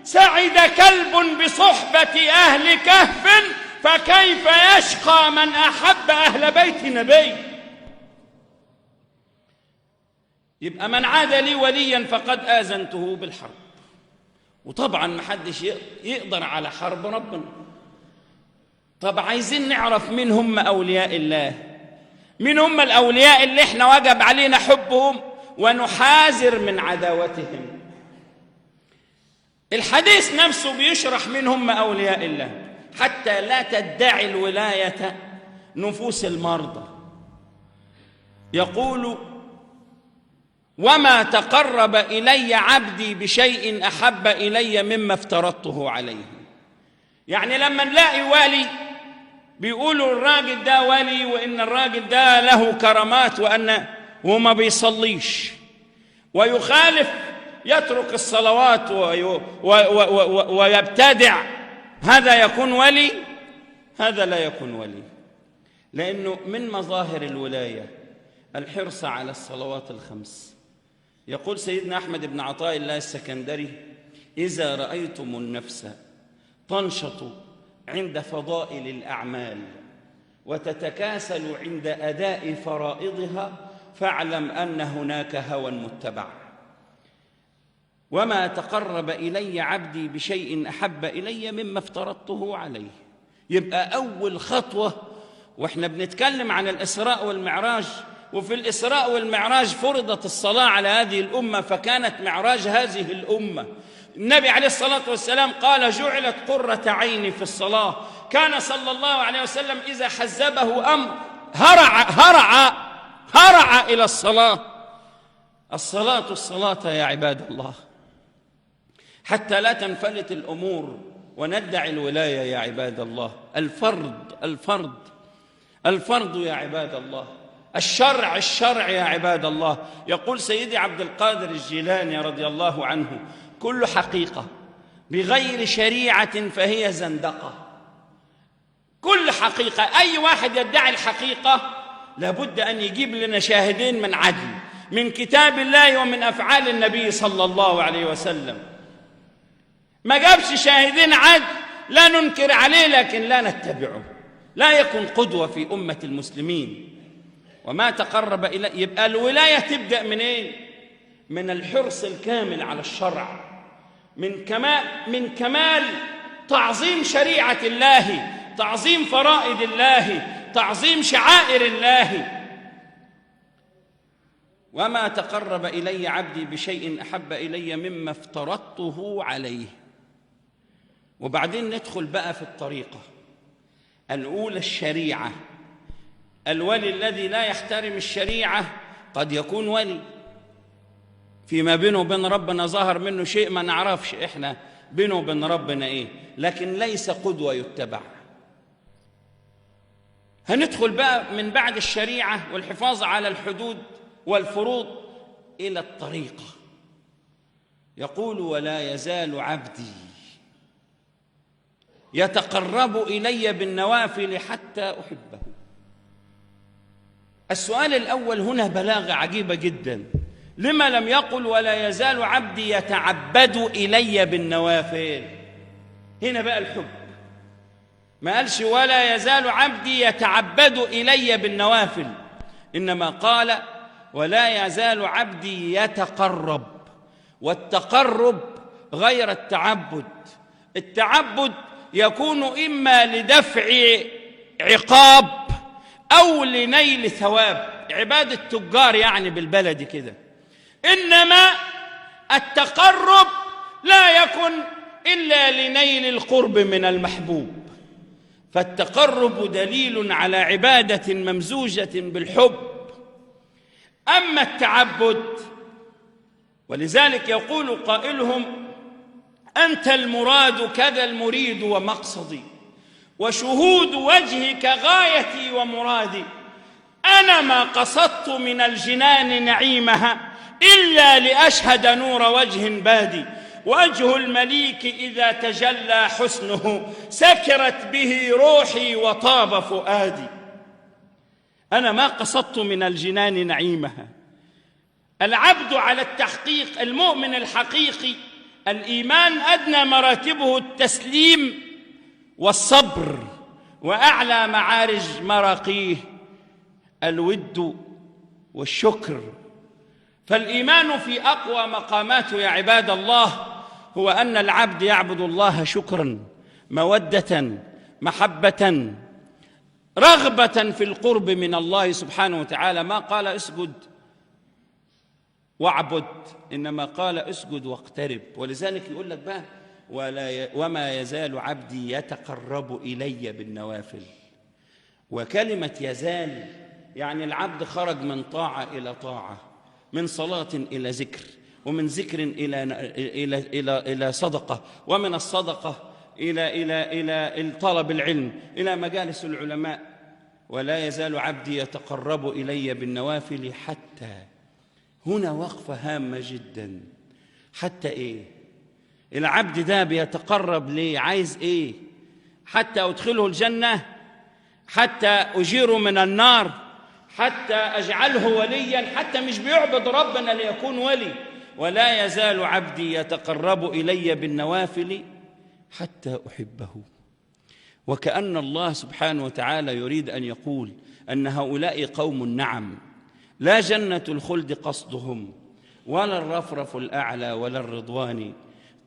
سعد كلب بصحبة أهل كهف، فكيف يشقى من أحب أهل بيت نبي. يبقى من عاد لي وليا فقد آذنته بالحرب. وطبعا محدش يقدر على حرب ربنا. طب عايزين نعرف مين هم أولياء الله، مين هم الأولياء اللي احنا وجب علينا حبهم ونحاذر من عداوتهم. الحديث نفسه بيشرح مين هم أولياء الله حتى لا تدعي الولاية نفوس المرضى. يقول: وما تقرب إلي عبدي بشيء أحب إلي مما افترضته عليه. يعني لما نلاقي والي بيقولوا الراجل ده ولي، وإن الراجل ده له كرامات، وما بيصليش ويخالف، يترك الصلوات ويبتدع، هذا يكون ولي؟ هذا لا يكون ولي، لأنه من مظاهر الولاية الحرص على الصلوات الخمس. يقول سيدنا أحمد بن عطاء الله السكندري: إذا رأيتم النفس تنشط عند فضائل الأعمال وتتكاسل عند أداء فرائضها فاعلم أن هناك هوى متبع. وما تقرب إلي عبدي بشيء أحب إلي مما افترضته عليه. يبقى أول خطوة، وإحنا بنتكلم عن الإسراء والمعراج، وفي الإسراء والمعراج فرضت الصلاة على هذه الأمة، فكانت معراج هذه الأمة. النبي عليه الصلاة والسلام قال: جعلت قرة عيني في الصلاة. كان صلى الله عليه وسلم إذا حزبه أمر هرع إلى الصلاة. الصلاة يا عباد الله، حتى لا تنفلت الأمور وندعي الولاية يا عباد الله. الفرض يا عباد الله، الشرع يا عباد الله. يقول سيدي عبد القادر الجيلاني رضي الله عنه: كل حقيقة بغير شريعة فهي زندقة. كل حقيقة، أي واحد يدعي الحقيقة لابد أن يجيب لنا شاهدين من عدل، من كتاب الله ومن أفعال النبي صلى الله عليه وسلم. ما جابش شاهدين عدل لا ننكر عليه لكن لا نتبعه، لا يكون قدوة في أمة المسلمين. وما تقرب إليه، يبقى الولاية تبدأ من إيه؟ من الحرص الكامل على الشرع، من كمال تعظيم شريعة الله، تعظيم فرائض الله، تعظيم شعائر الله. وما تقرب إلي عبدي بشيء أحب إلي مما افترضته عليه. وبعدين ندخل بقى في الطريقة الأولى، الشريعة. الولي الذي لا يحترم الشريعة قد يكون ولي فيما بينه وبين ربنا ظهر منه شيء ما نعرفش إحنا بينه وبين ربنا إيه، لكن ليس قدوة يتبع. هندخل بقى من بعد الشريعة والحفاظ على الحدود والفروض إلى الطريقة. يقول: ولا يزال عبدي يتقرب إلي بالنوافل حتى أحبه. السؤال الأول هنا بلاغة عجيبة جدا، لما لم يقل ولا يزال عبدي يتعبد إلي بالنوافل؟ هنا بقى الحب، ما قالش ولا يزال عبدي يتعبد إلي بالنوافل، إنما قال ولا يزال عبدي يتقرب. والتقرب غير التعبد. التعبد يكون إما لدفع عقاب أو لنيل ثواب، عبادة تجار يعني بالبلد كده. إنما التقرب لا يكن إلا لنيل القرب من المحبوب. فالتقرب دليل على عبادة ممزوجة بالحب. أما التعبد، ولذلك يقول قائلهم: أنت المراد كذا المريد ومقصدي، وشهود وجهك غايتي ومرادي. أنا ما قصدت من الجنان نعيمها إلا لأشهد نور وجه بادي. وجه المليك إذا تجلى حسنه سكرت به روحي وطاب فؤادي. أنا ما قصدت من الجنان نعيمها. العبد على التحقيق، المؤمن الحقيقي، الإيمان أدنى مراتبه التسليم والصبر، وأعلى معارج مراقيه الود والشكر. فالإيمان في أقوى مقاماته يا عباد الله هو أن العبد يعبد الله شكرا، مودة، محبة، رغبة في القرب من الله سبحانه وتعالى. ما قال اسجد واعبد، إنما قال اسجد واقترب. ولذلك يقول لك بقى وما يزال عبدي يتقرب إلي بالنوافل. وكلمة يزال يعني العبد خرج من طاعة إلى طاعة، من صلاة إلى ذكر، ومن ذكر إلى صدقة، ومن الصدقة إلى طلب العلم، إلى مجالس العلماء. ولا يزال عبدي يتقرب إلي بالنوافل حتى. هنا وقفة هامة جدا. حتى إيه؟ العبد ده بيتقرب ليه؟ عايز إيه؟ حتى أدخله الجنة، حتى أجيره من النار، حتى أجعله وليا، حتى مش بيعبد ربنا ليكون ولي. ولا يزال عبدي يتقرب إلي بالنوافل حتى أحبه. وكأن الله سبحانه وتعالى يريد أن يقول أن هؤلاء قوم نعم لا جنة الخلد قصدهم ولا الرفرف الأعلى ولا الرضوان،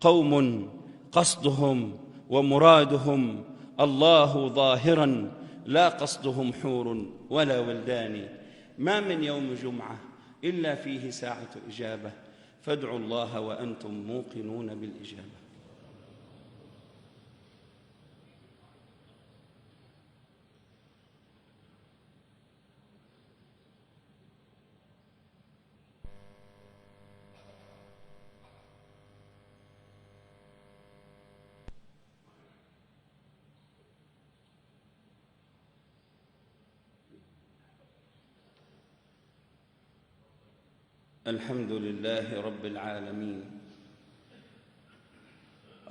قوم قصدهم ومرادهم الله ظاهرا لا قصدهم حور ولا ولدان. ما من يوم جمعة إلا فيه ساعة إجابة، فادعوا الله وأنتم موقنون بالإجابة. الحمد لله رب العالمين.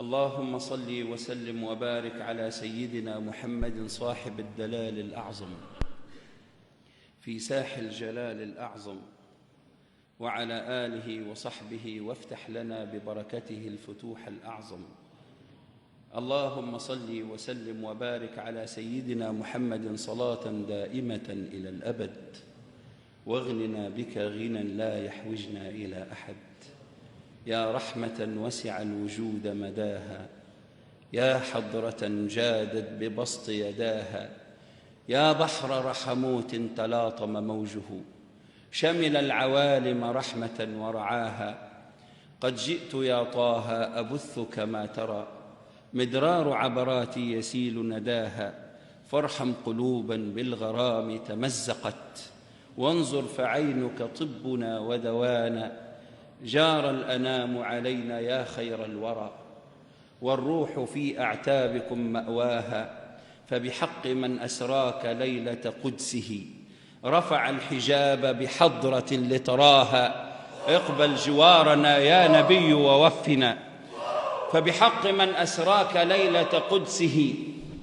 اللهم صل وسلم وبارك على سيدنا محمد صاحب الدلال الأعظم في ساح الجلال الأعظم، وعلى آله وصحبه، وافتح لنا ببركته الفتوح الأعظم. اللهم صل وسلم وبارك على سيدنا محمد صلاة دائمة إلى الأبد، واغننا بك غنى لا يحوجنا إلى أحد. يا رحمة وسع الوجود مداها، يا حضرة جادت ببسط يداها، يا بحر رحموت تلاطم موجه، شمل العوالم رحمة ورعاها. قد جئت يا طه أبث كما ترى، مدرار عبراتي يسيل نداها. فارحم قلوبا بالغرام تمزقت، وانظر فعينك طبنا ودوانا. جار الأنام علينا يا خير الورى، والروح في أعتابكم مأواها. فبحق من أسراك ليلة قدسه، رفع الحجاب بحضرة لتراها. اقبل جوارنا يا نبي ووفنا، فبحق من أسراك ليلة قدسه،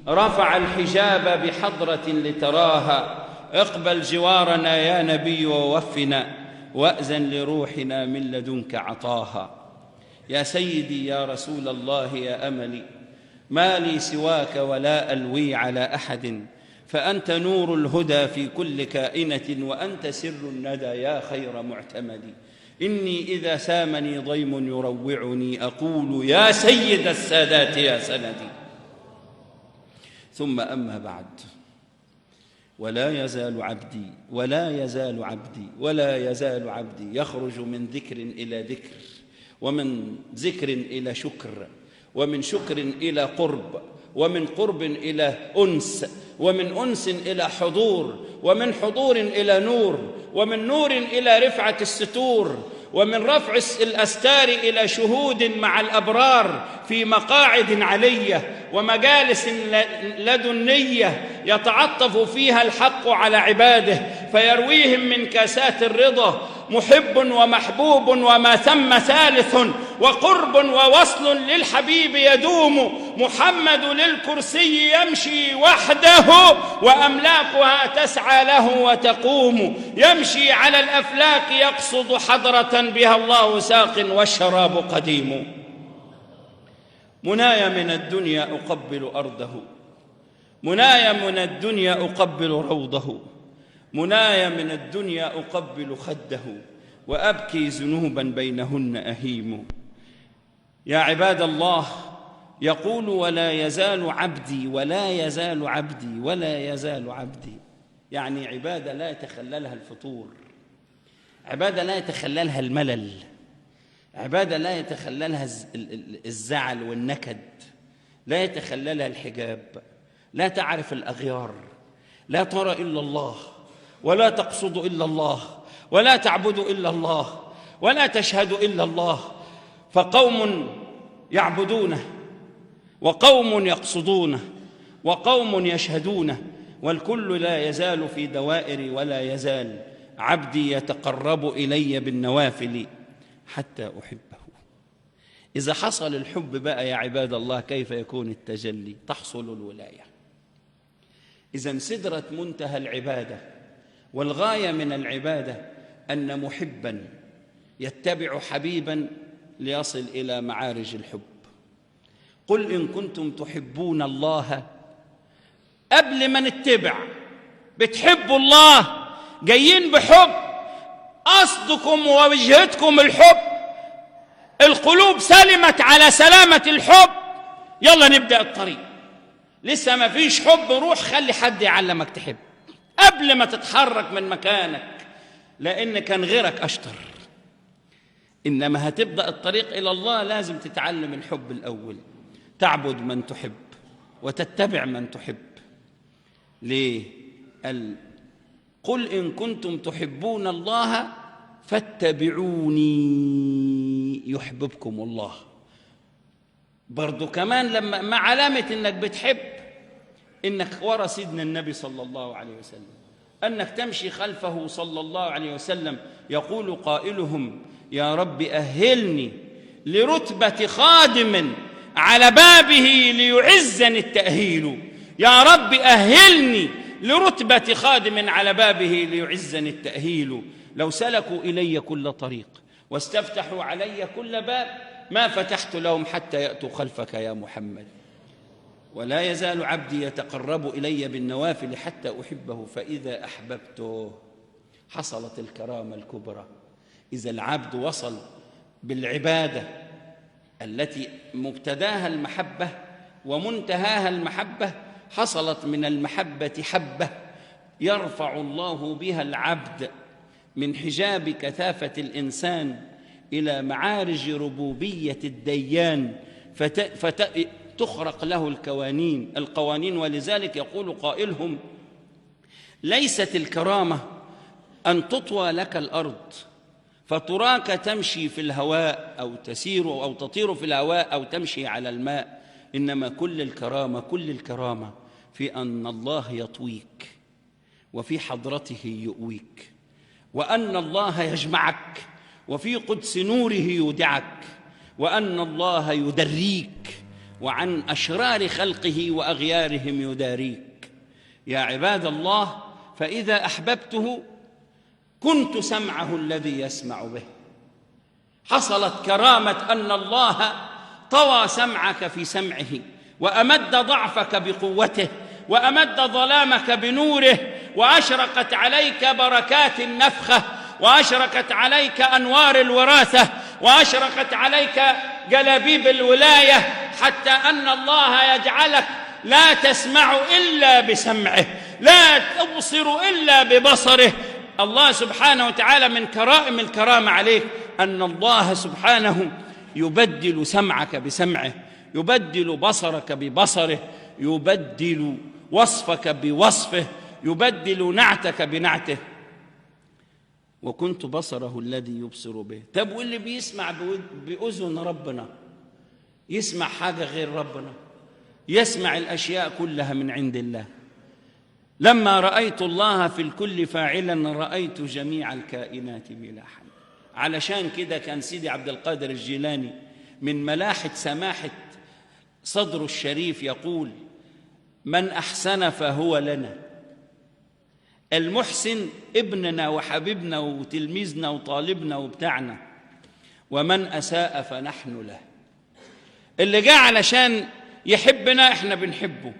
رفع الحجاب بحضرة لتراها. اقبل جوارنا يا نبي ووفنا، وأذن لروحنا من لدنك عطاها. يا سيدي يا رسول الله يا أملي، ما لي سواك ولا ألوي على أحد، فأنت نور الهدى في كل كائنة، وأنت سر الندى يا خير معتمد. إني إذا سامني ضيم يروعني، أقول يا سيد السادات يا سندي. ثم أما بعد، ولا يزال عبدي يخرج من ذكر إلى ذكر، ومن ذكر إلى شكر، ومن شكر إلى قرب، ومن قرب إلى أنس، ومن أنس إلى حضور، ومن حضور إلى نور، ومن نور إلى رفعة الستور، ومن رفع الأستار إلى شهود مع الأبرار في مقاعد علية ومجالس لدنية، يتعطف فيها الحق على عباده فيرويهم من كاسات الرضا. محب ومحبوب وما ثم ثالث، وقرب ووصل للحبيب يدوم. محمد للكرسي يمشي وحده، وأملاكها تسعى له وتقوم. يمشي على الأفلاك يقصد حضرة بها الله ساق والشراب قديم. مناي من الدنيا أقبل أرضه، مناي من الدنيا أقبل روضه، مناي من الدنيا أقبل خده، وأبكي ذنوبا بينهن أهيم. يا عباد الله، يقول ولا يزال عبدي ولا يزال عبدي ولا يزال عبدي، يعني عبادة لا يتخللها الفتور، عبادة لا يتخللها الملل، عبادة لا يتخللها الزعل والنكد، لا يتخللها الحجاب، لا تعرف الأغيار، لا ترى إلا الله، ولا تقصد إلا الله، ولا تعبد إلا الله، ولا تشهد إلا الله. فقوم يعبدونه، وقوم يقصدونه، وقوم يشهدونه، والكل لا يزال في دوائر ولا يزال. عبدي يتقرب إلي بالنوافل حتى أحبه. إذا حصل الحب بقى يا عباد الله، كيف يكون التجلي؟ تحصل الولاية. إذن سدرة منتهى العبادة والغاية من العبادة أن محبا يتبع حبيبا ليصل إلى معارج الحب. قل إن كنتم تحبون الله، قبل ما نتبع بتحبوا الله، جايين بحب، قصدكم ووجهتكم الحب، القلوب سلمت على سلامة الحب، يلا نبدأ الطريق. لسه ما فيش حب، روح خلي حد يعلمك تحب قبل ما تتحرك من مكانك، لأن كان غيرك أشطر. إنما هتبدأ الطريق إلى الله لازم تتعلم الحب الأول، تعبد من تحب وتتبع من تحب. ليه؟ قل إن كنتم تحبون الله فاتبعوني يحببكم الله. برضو كمان لما مع علامة إنك بتحب، إنك ورا سيدنا النبي صلى الله عليه وسلم، أنك تمشي خلفه صلى الله عليه وسلم. يقول قائلهم يا رب أهلني لرتبة خادم على بابه ليعزني التأهيل. يا رب أهلني لرتبة خادم على بابه ليعزني التأهيل. لو سلكوا إلي كل طريق واستفتحوا علي كل باب، ما فتحت لهم حتى يأتوا خلفك يا محمد. ولا يزال عبدي يتقرب إلي بالنوافل حتى أحبه فإذا أحببته. حصلت الكرامة الكبرى إذا العبد وصل بالعبادة التي مبتداها المحبة ومنتهاها المحبة، حصلت من المحبة حبة يرفع الله بها العبد من حجاب كثافة الإنسان إلى معارج ربوبية الديان، فتخرق له القوانين. ولذلك يقول قائلهم: ليست الكرامة أن تطوى لك الأرض فتراك تمشي في الهواء أو تسير أو تطير في الهواء أو تمشي على الماء، إنما كل الكرامة في أن الله يطويك وفي حضرته يؤويك، وأن الله يجمعك وفي قدس نوره يودعك، وأن الله يدريك وعن أشرار خلقه وأغيارهم يداريك. يا عباد الله، فإذا أحببته كنت سمعه الذي يسمع به. حصلت كرامة أن الله طوى سمعك في سمعه، وأمد ضعفك بقوته، وأمد ظلامك بنوره، وأشرقت عليك بركات النفخة، وأشرقت عليك أنوار الوراثة، وأشرقت عليك جلابيب الولاية، حتى أن الله يجعلك لا تسمع إلا بسمعه، لا تبصر إلا ببصره. الله سبحانه وتعالى من كرائم الكرامة عليك أن الله سبحانه يبدل سمعك بسمعه، يبدل بصرك ببصره، يبدل وصفك بوصفه، يبدل نعتك بنعته. وكنت بصره الذي يبصر به. طب واللي بيسمع بأذن ربنا يسمع حاجة غير ربنا؟ يسمع الأشياء كلها من عند الله. لما رأيت الله في الكل فاعلا رأيت جميع الكائنات بلا حد. علشان كده كان سيدي عبد القادر الجيلاني من ملاحة سماحة صدره الشريف يقول: من أحسن فهو لنا. المحسن ابننا وحبيبنا وتلميذنا وطالبنا وبتاعنا، ومن أساء فنحن له. اللي جاء علشان يحبنا احنا بنحبه،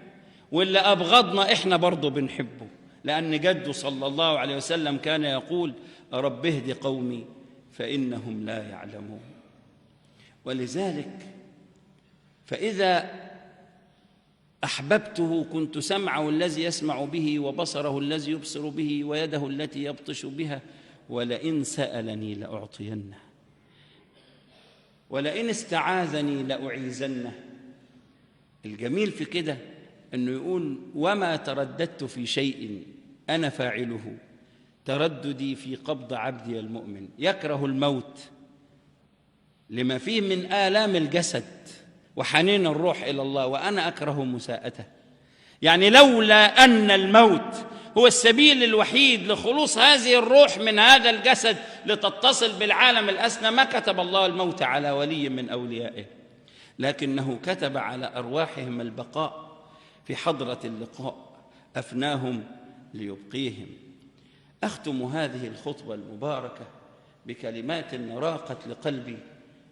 واللي أبغضنا احنا برضو بنحبه، لأن جده صلى الله عليه وسلم كان يقول: رب اهد قومي فإنهم لا يعلمون. ولذلك فإذا أحببته كنت سمعه الذي يسمع به، وبصره الذي يبصر به، ويده التي يبطش بها، ولئن سألني لأعطينه، ولئن استعاذني لأعيذنه. الجميل في كده أنه يقول: وما ترددت في شيء أنا فاعله ترددي في قبض عبدي المؤمن. يكره الموت لما فيه من آلام الجسد وحنين الروح إلى الله، وأنا أكره مساءته. يعني لولا أن الموت هو السبيل الوحيد لخلوص هذه الروح من هذا الجسد لتتصل بالعالم الأسنى ما كتب الله الموت على ولي من أوليائه، لكنه كتب على أرواحهم البقاء في حضرة اللقاء، أفناهم ليبقيهم. أختم هذه الخطبة المباركة بكلمات راقت لقلبي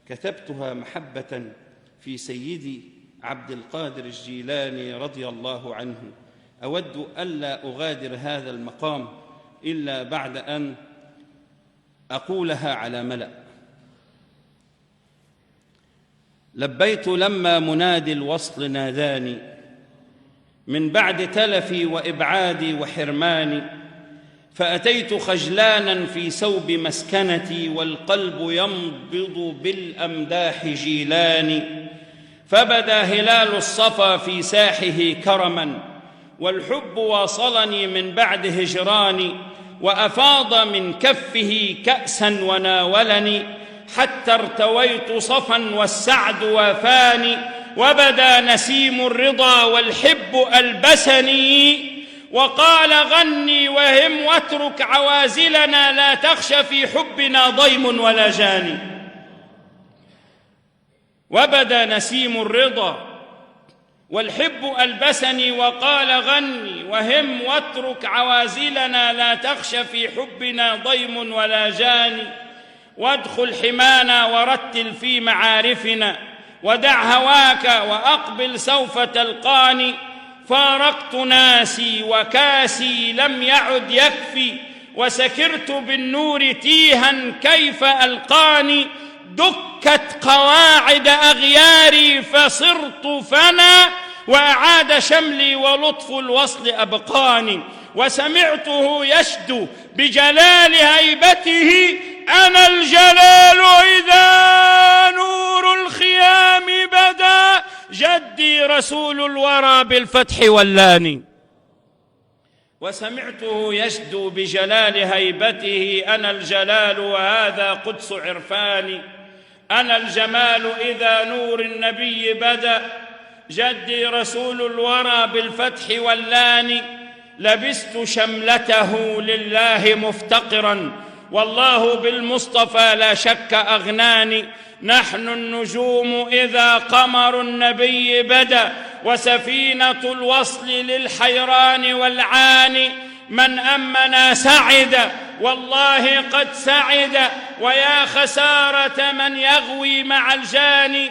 كتبتها محبة في سيدي عبد القادر الجيلاني رضي الله عنه. أود ألا أغادر هذا المقام إلا بعد أن أقولها على ملأ. لبيت لما منادي الوصل ناداني، من بعد تلفي وإبعادي وحرماني، فأتيت خجلانا في سوب مسكنتي، والقلب ينبض بالأمداح جيلاني. فبدا هلال الصفا في ساحه كرما، والحب واصلني من بعد هجراني، وأفاض من كفه كأسا وناولني، حتى ارتويت صفا والسعد وافاني. وبدا نسيم الرضا والحب ألبسني، وقال غني وهم واترك عوازلنا، لا تخش في حبنا ضيم ولا جاني. وبدا نسيم الرضا والحب ألبسني، وقال غني وهم واترك عوازلنا، لا تخش في حبنا ضيم ولا جاني. وادخل حمانا ورتل في معارفنا، ودع هواك وأقبل سوف تلقاني. فارقت ناسي وكاسي لم يعد يكفي، وسكرت بالنور تيها كيف ألقاني. دكت قواعد أغياري فصرت فنا، وأعاد شملي ولطف الوصل أبقاني. وسمعته يشدو بجلال هيبته: أنا الجلال إذا نور الخيام بدا، جدي رسول الورى بالفتح واللاني. وسمعته يشدو بجلال هيبته: أنا الجلال وهذا قدس عرفاني. أنا الجمال إذا نور النبي بدا، جدي رسول الورى بالفتح واللاني. لبست شملته لله مفتقرا، والله بالمصطفى لا شك أغناني. نحن النجوم إذا قمر النبي بدا، وسفينة الوصل للحيران والعاني. من أمنا سعد والله قد سعد، ويا خسارة من يغوي مع الجاني.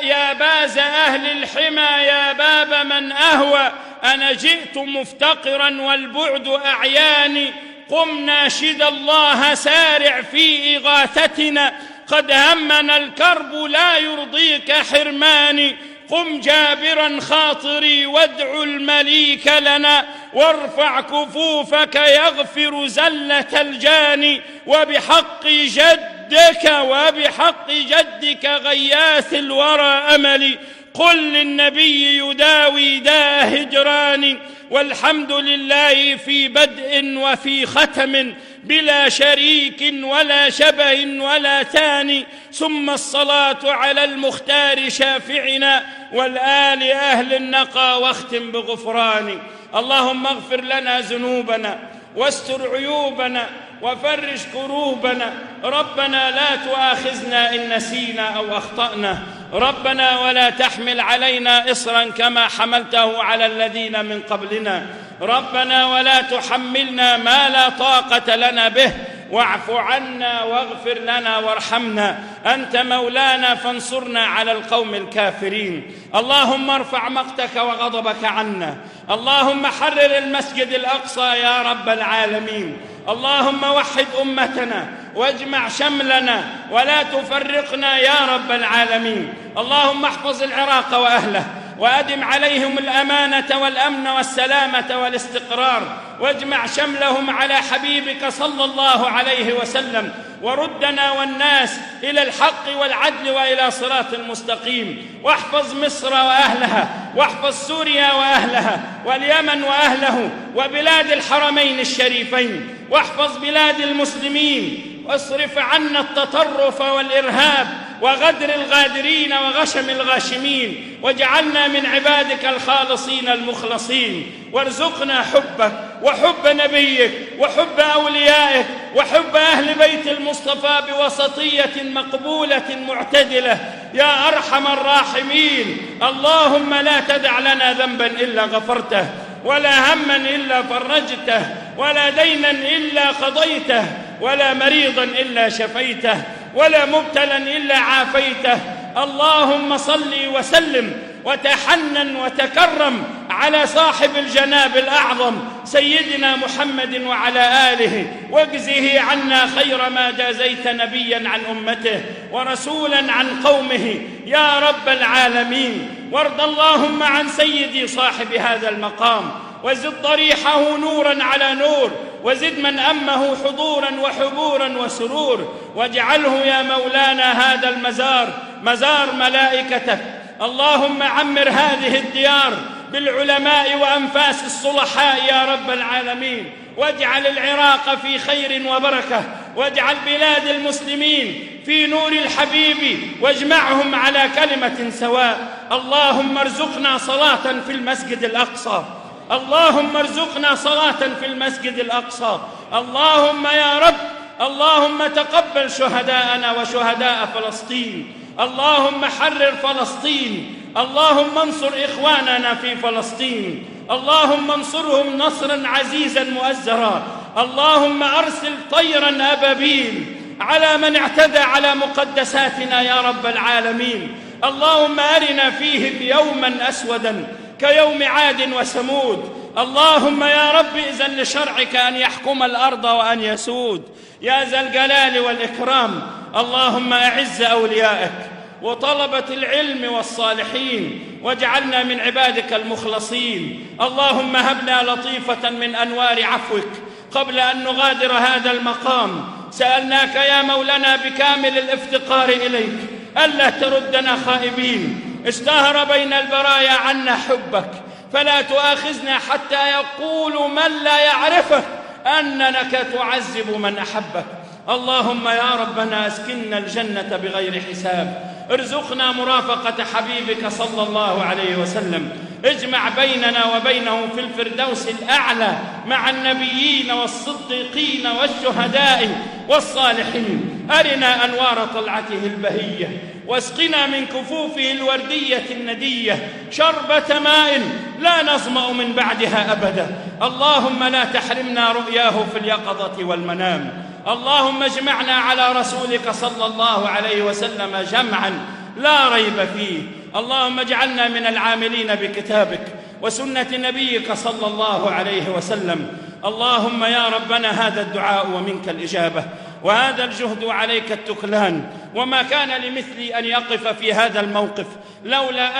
يا باز أهل الحمى يا باب من أهوى، أنا جئت مفتقرا والبعد أعياني. قم ناشد الله سارع في إغاثتنا، قد همنا الكرب لا يرضيك حرماني. قم جابرا خاطري وادع المليك لنا، وارفع كفوفك يغفر زلة الجاني. وبحق جدك غياث الورى أملي، قل للنبي يداوي داء هجراني. والحمد لله في بدء وفي ختم، بلا شريك ولا شبه ولا ثاني. ثم الصلاة على المختار شافعنا، والآل أهل النقى، واختم بغفراني. اللهم اغفر لنا ذنوبنا واستر عيوبنا وفرج كروبنا. ربنا لا تؤاخذنا إن نسينا أو أخطأنا. ربنا ولا تحمل علينا إصرا كما حملته على الذين من قبلنا. ربنا ولا تحملنا ما لا طاقة لنا به. واعف عنا واغفر لنا وارحمنا، أنت مولانا فانصرنا على القوم الكافرين. اللهم ارفع مقتك وغضبك عنا. اللهم حرر المسجد الأقصى يا رب العالمين. اللهم وحد أمتنا واجمع شملنا ولا تفرقنا يا رب العالمين. اللهم احفظ العراق وأهله، وأدم عليهم الأمانة والأمن والسلامة والاستقرار، واجمع شملهم على حبيبك صلى الله عليه وسلم. وردنا والناس إلى الحق والعدل وإلى صراط مستقيم. واحفظ مصر وأهلها، واحفظ سوريا وأهلها، واليمن وأهله، وبلاد الحرمين الشريفين، واحفظ بلاد المسلمين. واصرف عنا التطرف والإرهاب وغدر الغادرين وغشم الغاشمين، واجعلنا من عبادك الخالصين المخلصين. وارزقنا حبك وحب نبيك وحب أوليائك وحب أهل بيت المصطفى بوسطية مقبولة معتدلة يا أرحم الراحمين. اللهم لا تدع لنا ذنبا إلا غفرته، ولا هما إلا فرجته، ولا دينا إلا قضيته، ولا مريضا إلا شفيته، ولا مبتلا إلا عافيته. اللهم صل وسلم وتحنن وتكرم على صاحب الجناب الأعظم سيدنا محمد وعلى آله، واجزه عنا خير ما جازيت نبيا عن أمته ورسولا عن قومه يا رب العالمين. وارض اللهم عن سيدي صاحب هذا المقام، وزد ضريحه نورا على نور، وزد من أمه حضورا وحبورا وسرور، واجعله يا مولانا هذا المزار مزار ملائكتك. اللهم عمر هذه الديار بالعلماء وأنفاس الصلحاء يا رب العالمين، واجعل العراق في خير وبركة، واجعل بلاد المسلمين في نور الحبيب، واجمعهم على كلمة سواء. اللهم ارزقنا صلاة في المسجد الأقصى، اللهم ارزقنا صلاة في المسجد الأقصى. اللهم يا رب، اللهم تقبل شهداءنا وشهداء فلسطين. اللهم حرر فلسطين. اللهم انصر إخواننا في فلسطين. اللهم انصرهم نصرا عزيزا مؤزرا. اللهم أرسل طيرا أبابيل على من اعتدى على مقدساتنا يا رب العالمين. اللهم أرنا فيهم يوما أسودا كيوم عاد وثمود. اللهم يا رب إذن لشرعك أن يحكم الأرض وأن يسود يا ذا الجلال والإكرام. اللهم أعز أوليائك وطلبة العلم والصالحين واجعلنا من عبادك المخلصين. اللهم هبنا لطيفة من أنوار عفوك قبل أن نغادر هذا المقام. سألناك يا مولانا بكامل الافتقار إليك ألا تردنا خائبين. اشتهر بين البرايا عنا حبك، فلا تؤاخذنا حتى يقول من لا يعرفك أنك تعذب من أحبك. اللهم يا ربنا أسكننا الجنة بغير حساب، ارزقنا مرافقة حبيبك صلى الله عليه وسلم، اجمع بيننا وبينه في الفردوس الأعلى مع النبيين والصديقين والشهداء والصالحين. أرنا أنوار طلعته البهية واسقنا من كفوفه الوردية الندية شربة ماء لا نظمأ من بعدها أبدا. اللهم لا تحرمنا رؤياه في اليقظة والمنام. اللهم اجمعنا على رسولك صلى الله عليه وسلم جمعا لا ريب فيه. اللهم اجعلنا من العاملين بكتابك وسنة نبيك صلى الله عليه وسلم. اللهم يا ربنا هذا الدعاء ومنك الإجابة، وهذا الجهد عليك التكلان، وما كان لمثلي أن يقف في هذا الموقف لولا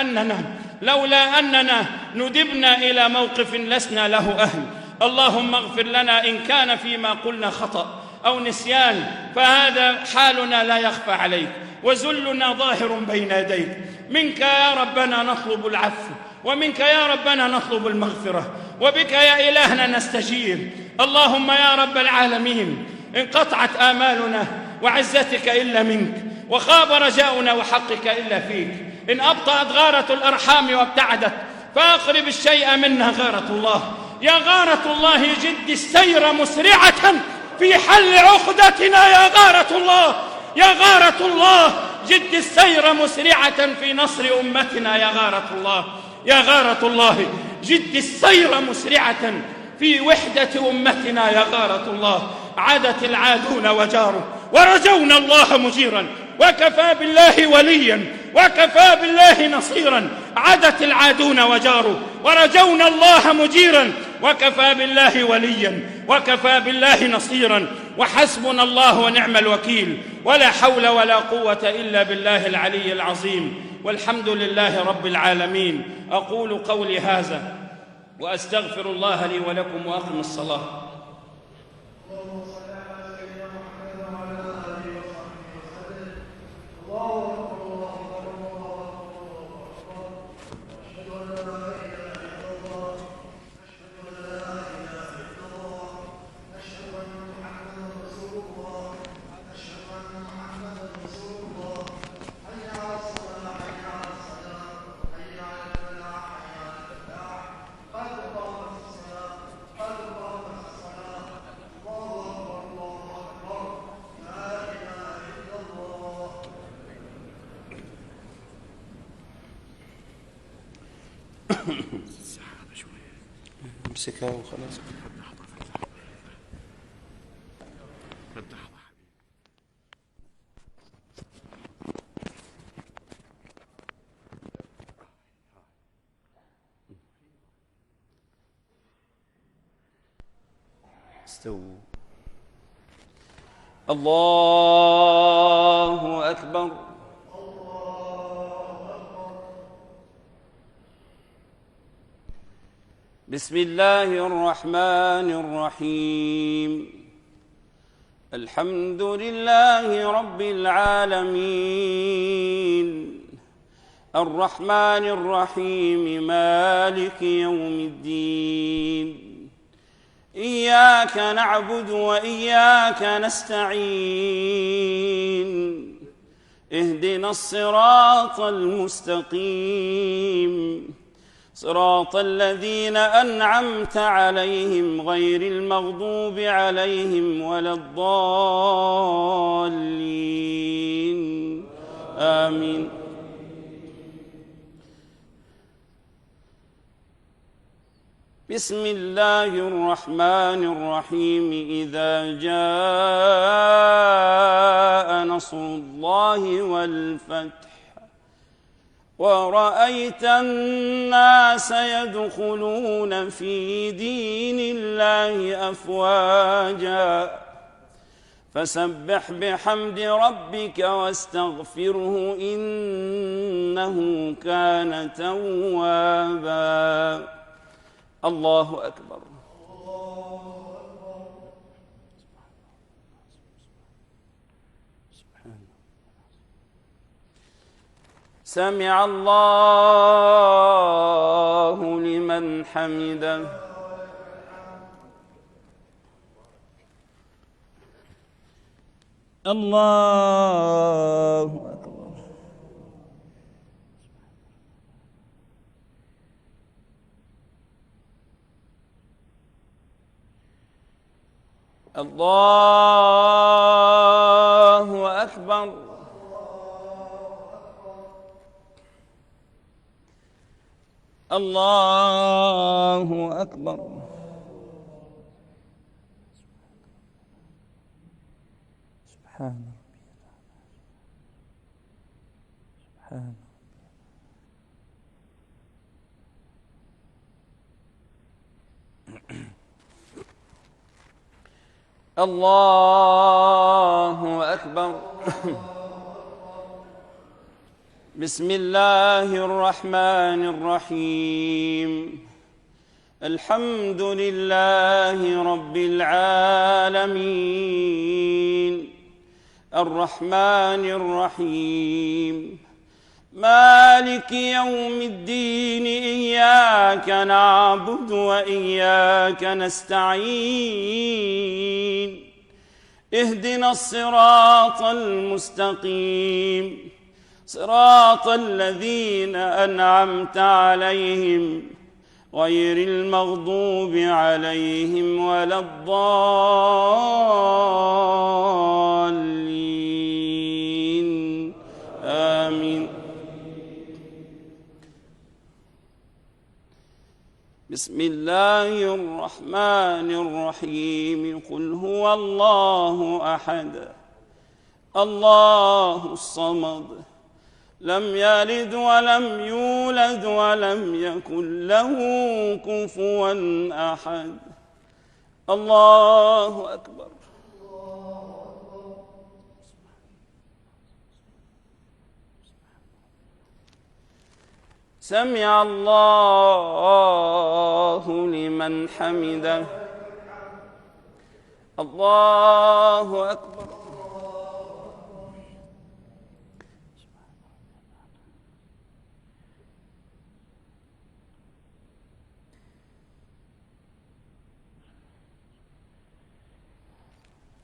أننا ندبنا إلى موقف لسنا له أهل. اللهم اغفر لنا إن كان فيما قلنا خطأ أو نسيان، فهذا حالنا لا يخفى عليك وذلنا ظاهر بين يديك. منك يا ربنا نطلب العفو، ومنك يا ربنا نطلب المغفرة، وبك يا إلهنا نستجير. اللهم يا رب العالمين انقطعت آمالنا وعزتك إلا منك، وخاب رجاؤنا وحقك إلا فيك. إن أبطأت غارة الأرحام وابتعدت فأقرب الشيء منها غارة الله. يا غارة الله جد السير مسرعة في حل عقدتنا يا غارة الله. يا غارة الله جد السير مسرعة في نصر أمتنا يا غارة الله. يا غارة الله جد السير مسرعة في وحدة أمتنا يا غارة الله. عادت العادون وجاروا ورجونا الله مجيرا، وكفى بالله وليا وكفى بالله نصيرا. عادت العادون وجاروا ورجونا الله مجيرا، وكفى بالله وليا وكفى بالله نصيرا. وحسبنا الله ونعم الوكيل، ولا حول ولا قوة إلا بالله العلي العظيم. والحمد لله رب العالمين. أقول قولي هذا وأستغفر الله لي ولكم، وأقم الصلاة. امسكها وخلاص. استووا. الله أكبر. بسم الله الرحمن الرحيم. الحمد لله رب العالمين، الرحمن الرحيم، مالك يوم الدين. إياك نعبد وإياك نستعين، اهدنا الصراط المستقيم، صراط الذين أنعمت عليهم غير المغضوب عليهم ولا الضالين. آمين. بسم الله الرحمن الرحيم. إذا جاء نصر الله والفتح ورأيت الناس يدخلون في دين الله أفواجا فسبح بحمد ربك واستغفره إنه كان توابا. الله أكبر. سمع الله لمن حمده. الله أكبر. الله أكبر. الله أكبر. سبحان ربي. سبحان الله أكبر. بسم الله الرحمن الرحيم. الحمد لله رب العالمين الرحمن الرحيم مالك يوم الدين. إياك نعبد وإياك نستعين. اهدنا الصراط المستقيم صراط الذين أنعمت عليهم غير المغضوب عليهم ولا الضالين. آمين. بسم الله الرحمن الرحيم. قل هو الله أحد الله الصمد لم يلد ولم يولد ولم يكن له كفوا أحد. الله أكبر. سمع الله لمن حمده. الله أكبر.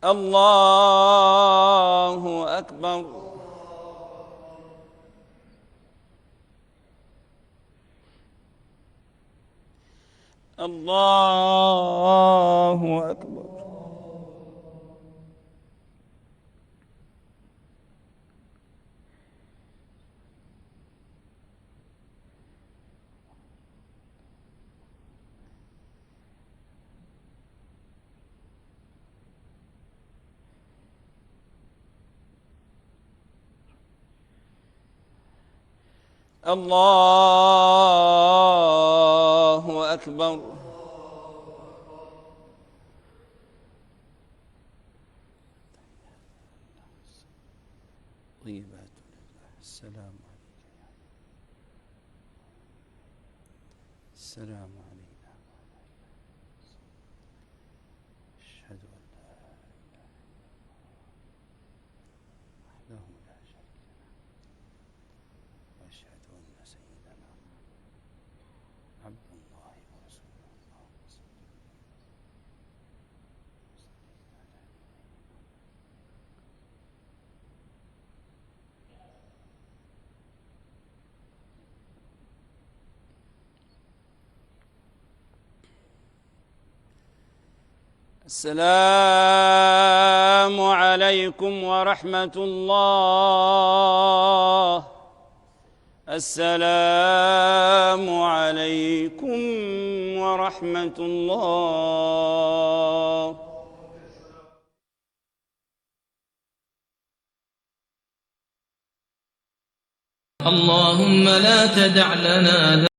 الله أكبر. الله أكبر. الله أكبر. طيبات السلام عليك. السلام علينا. أشهد أن لا إله إلا الله وحده لا شريك له وأشهد أن سيدنا عبد الله ورسوله. اللهم صل السلام عليكم ورحمة الله. السلام عليكم ورحمة الله. اللهم لا تدع لنا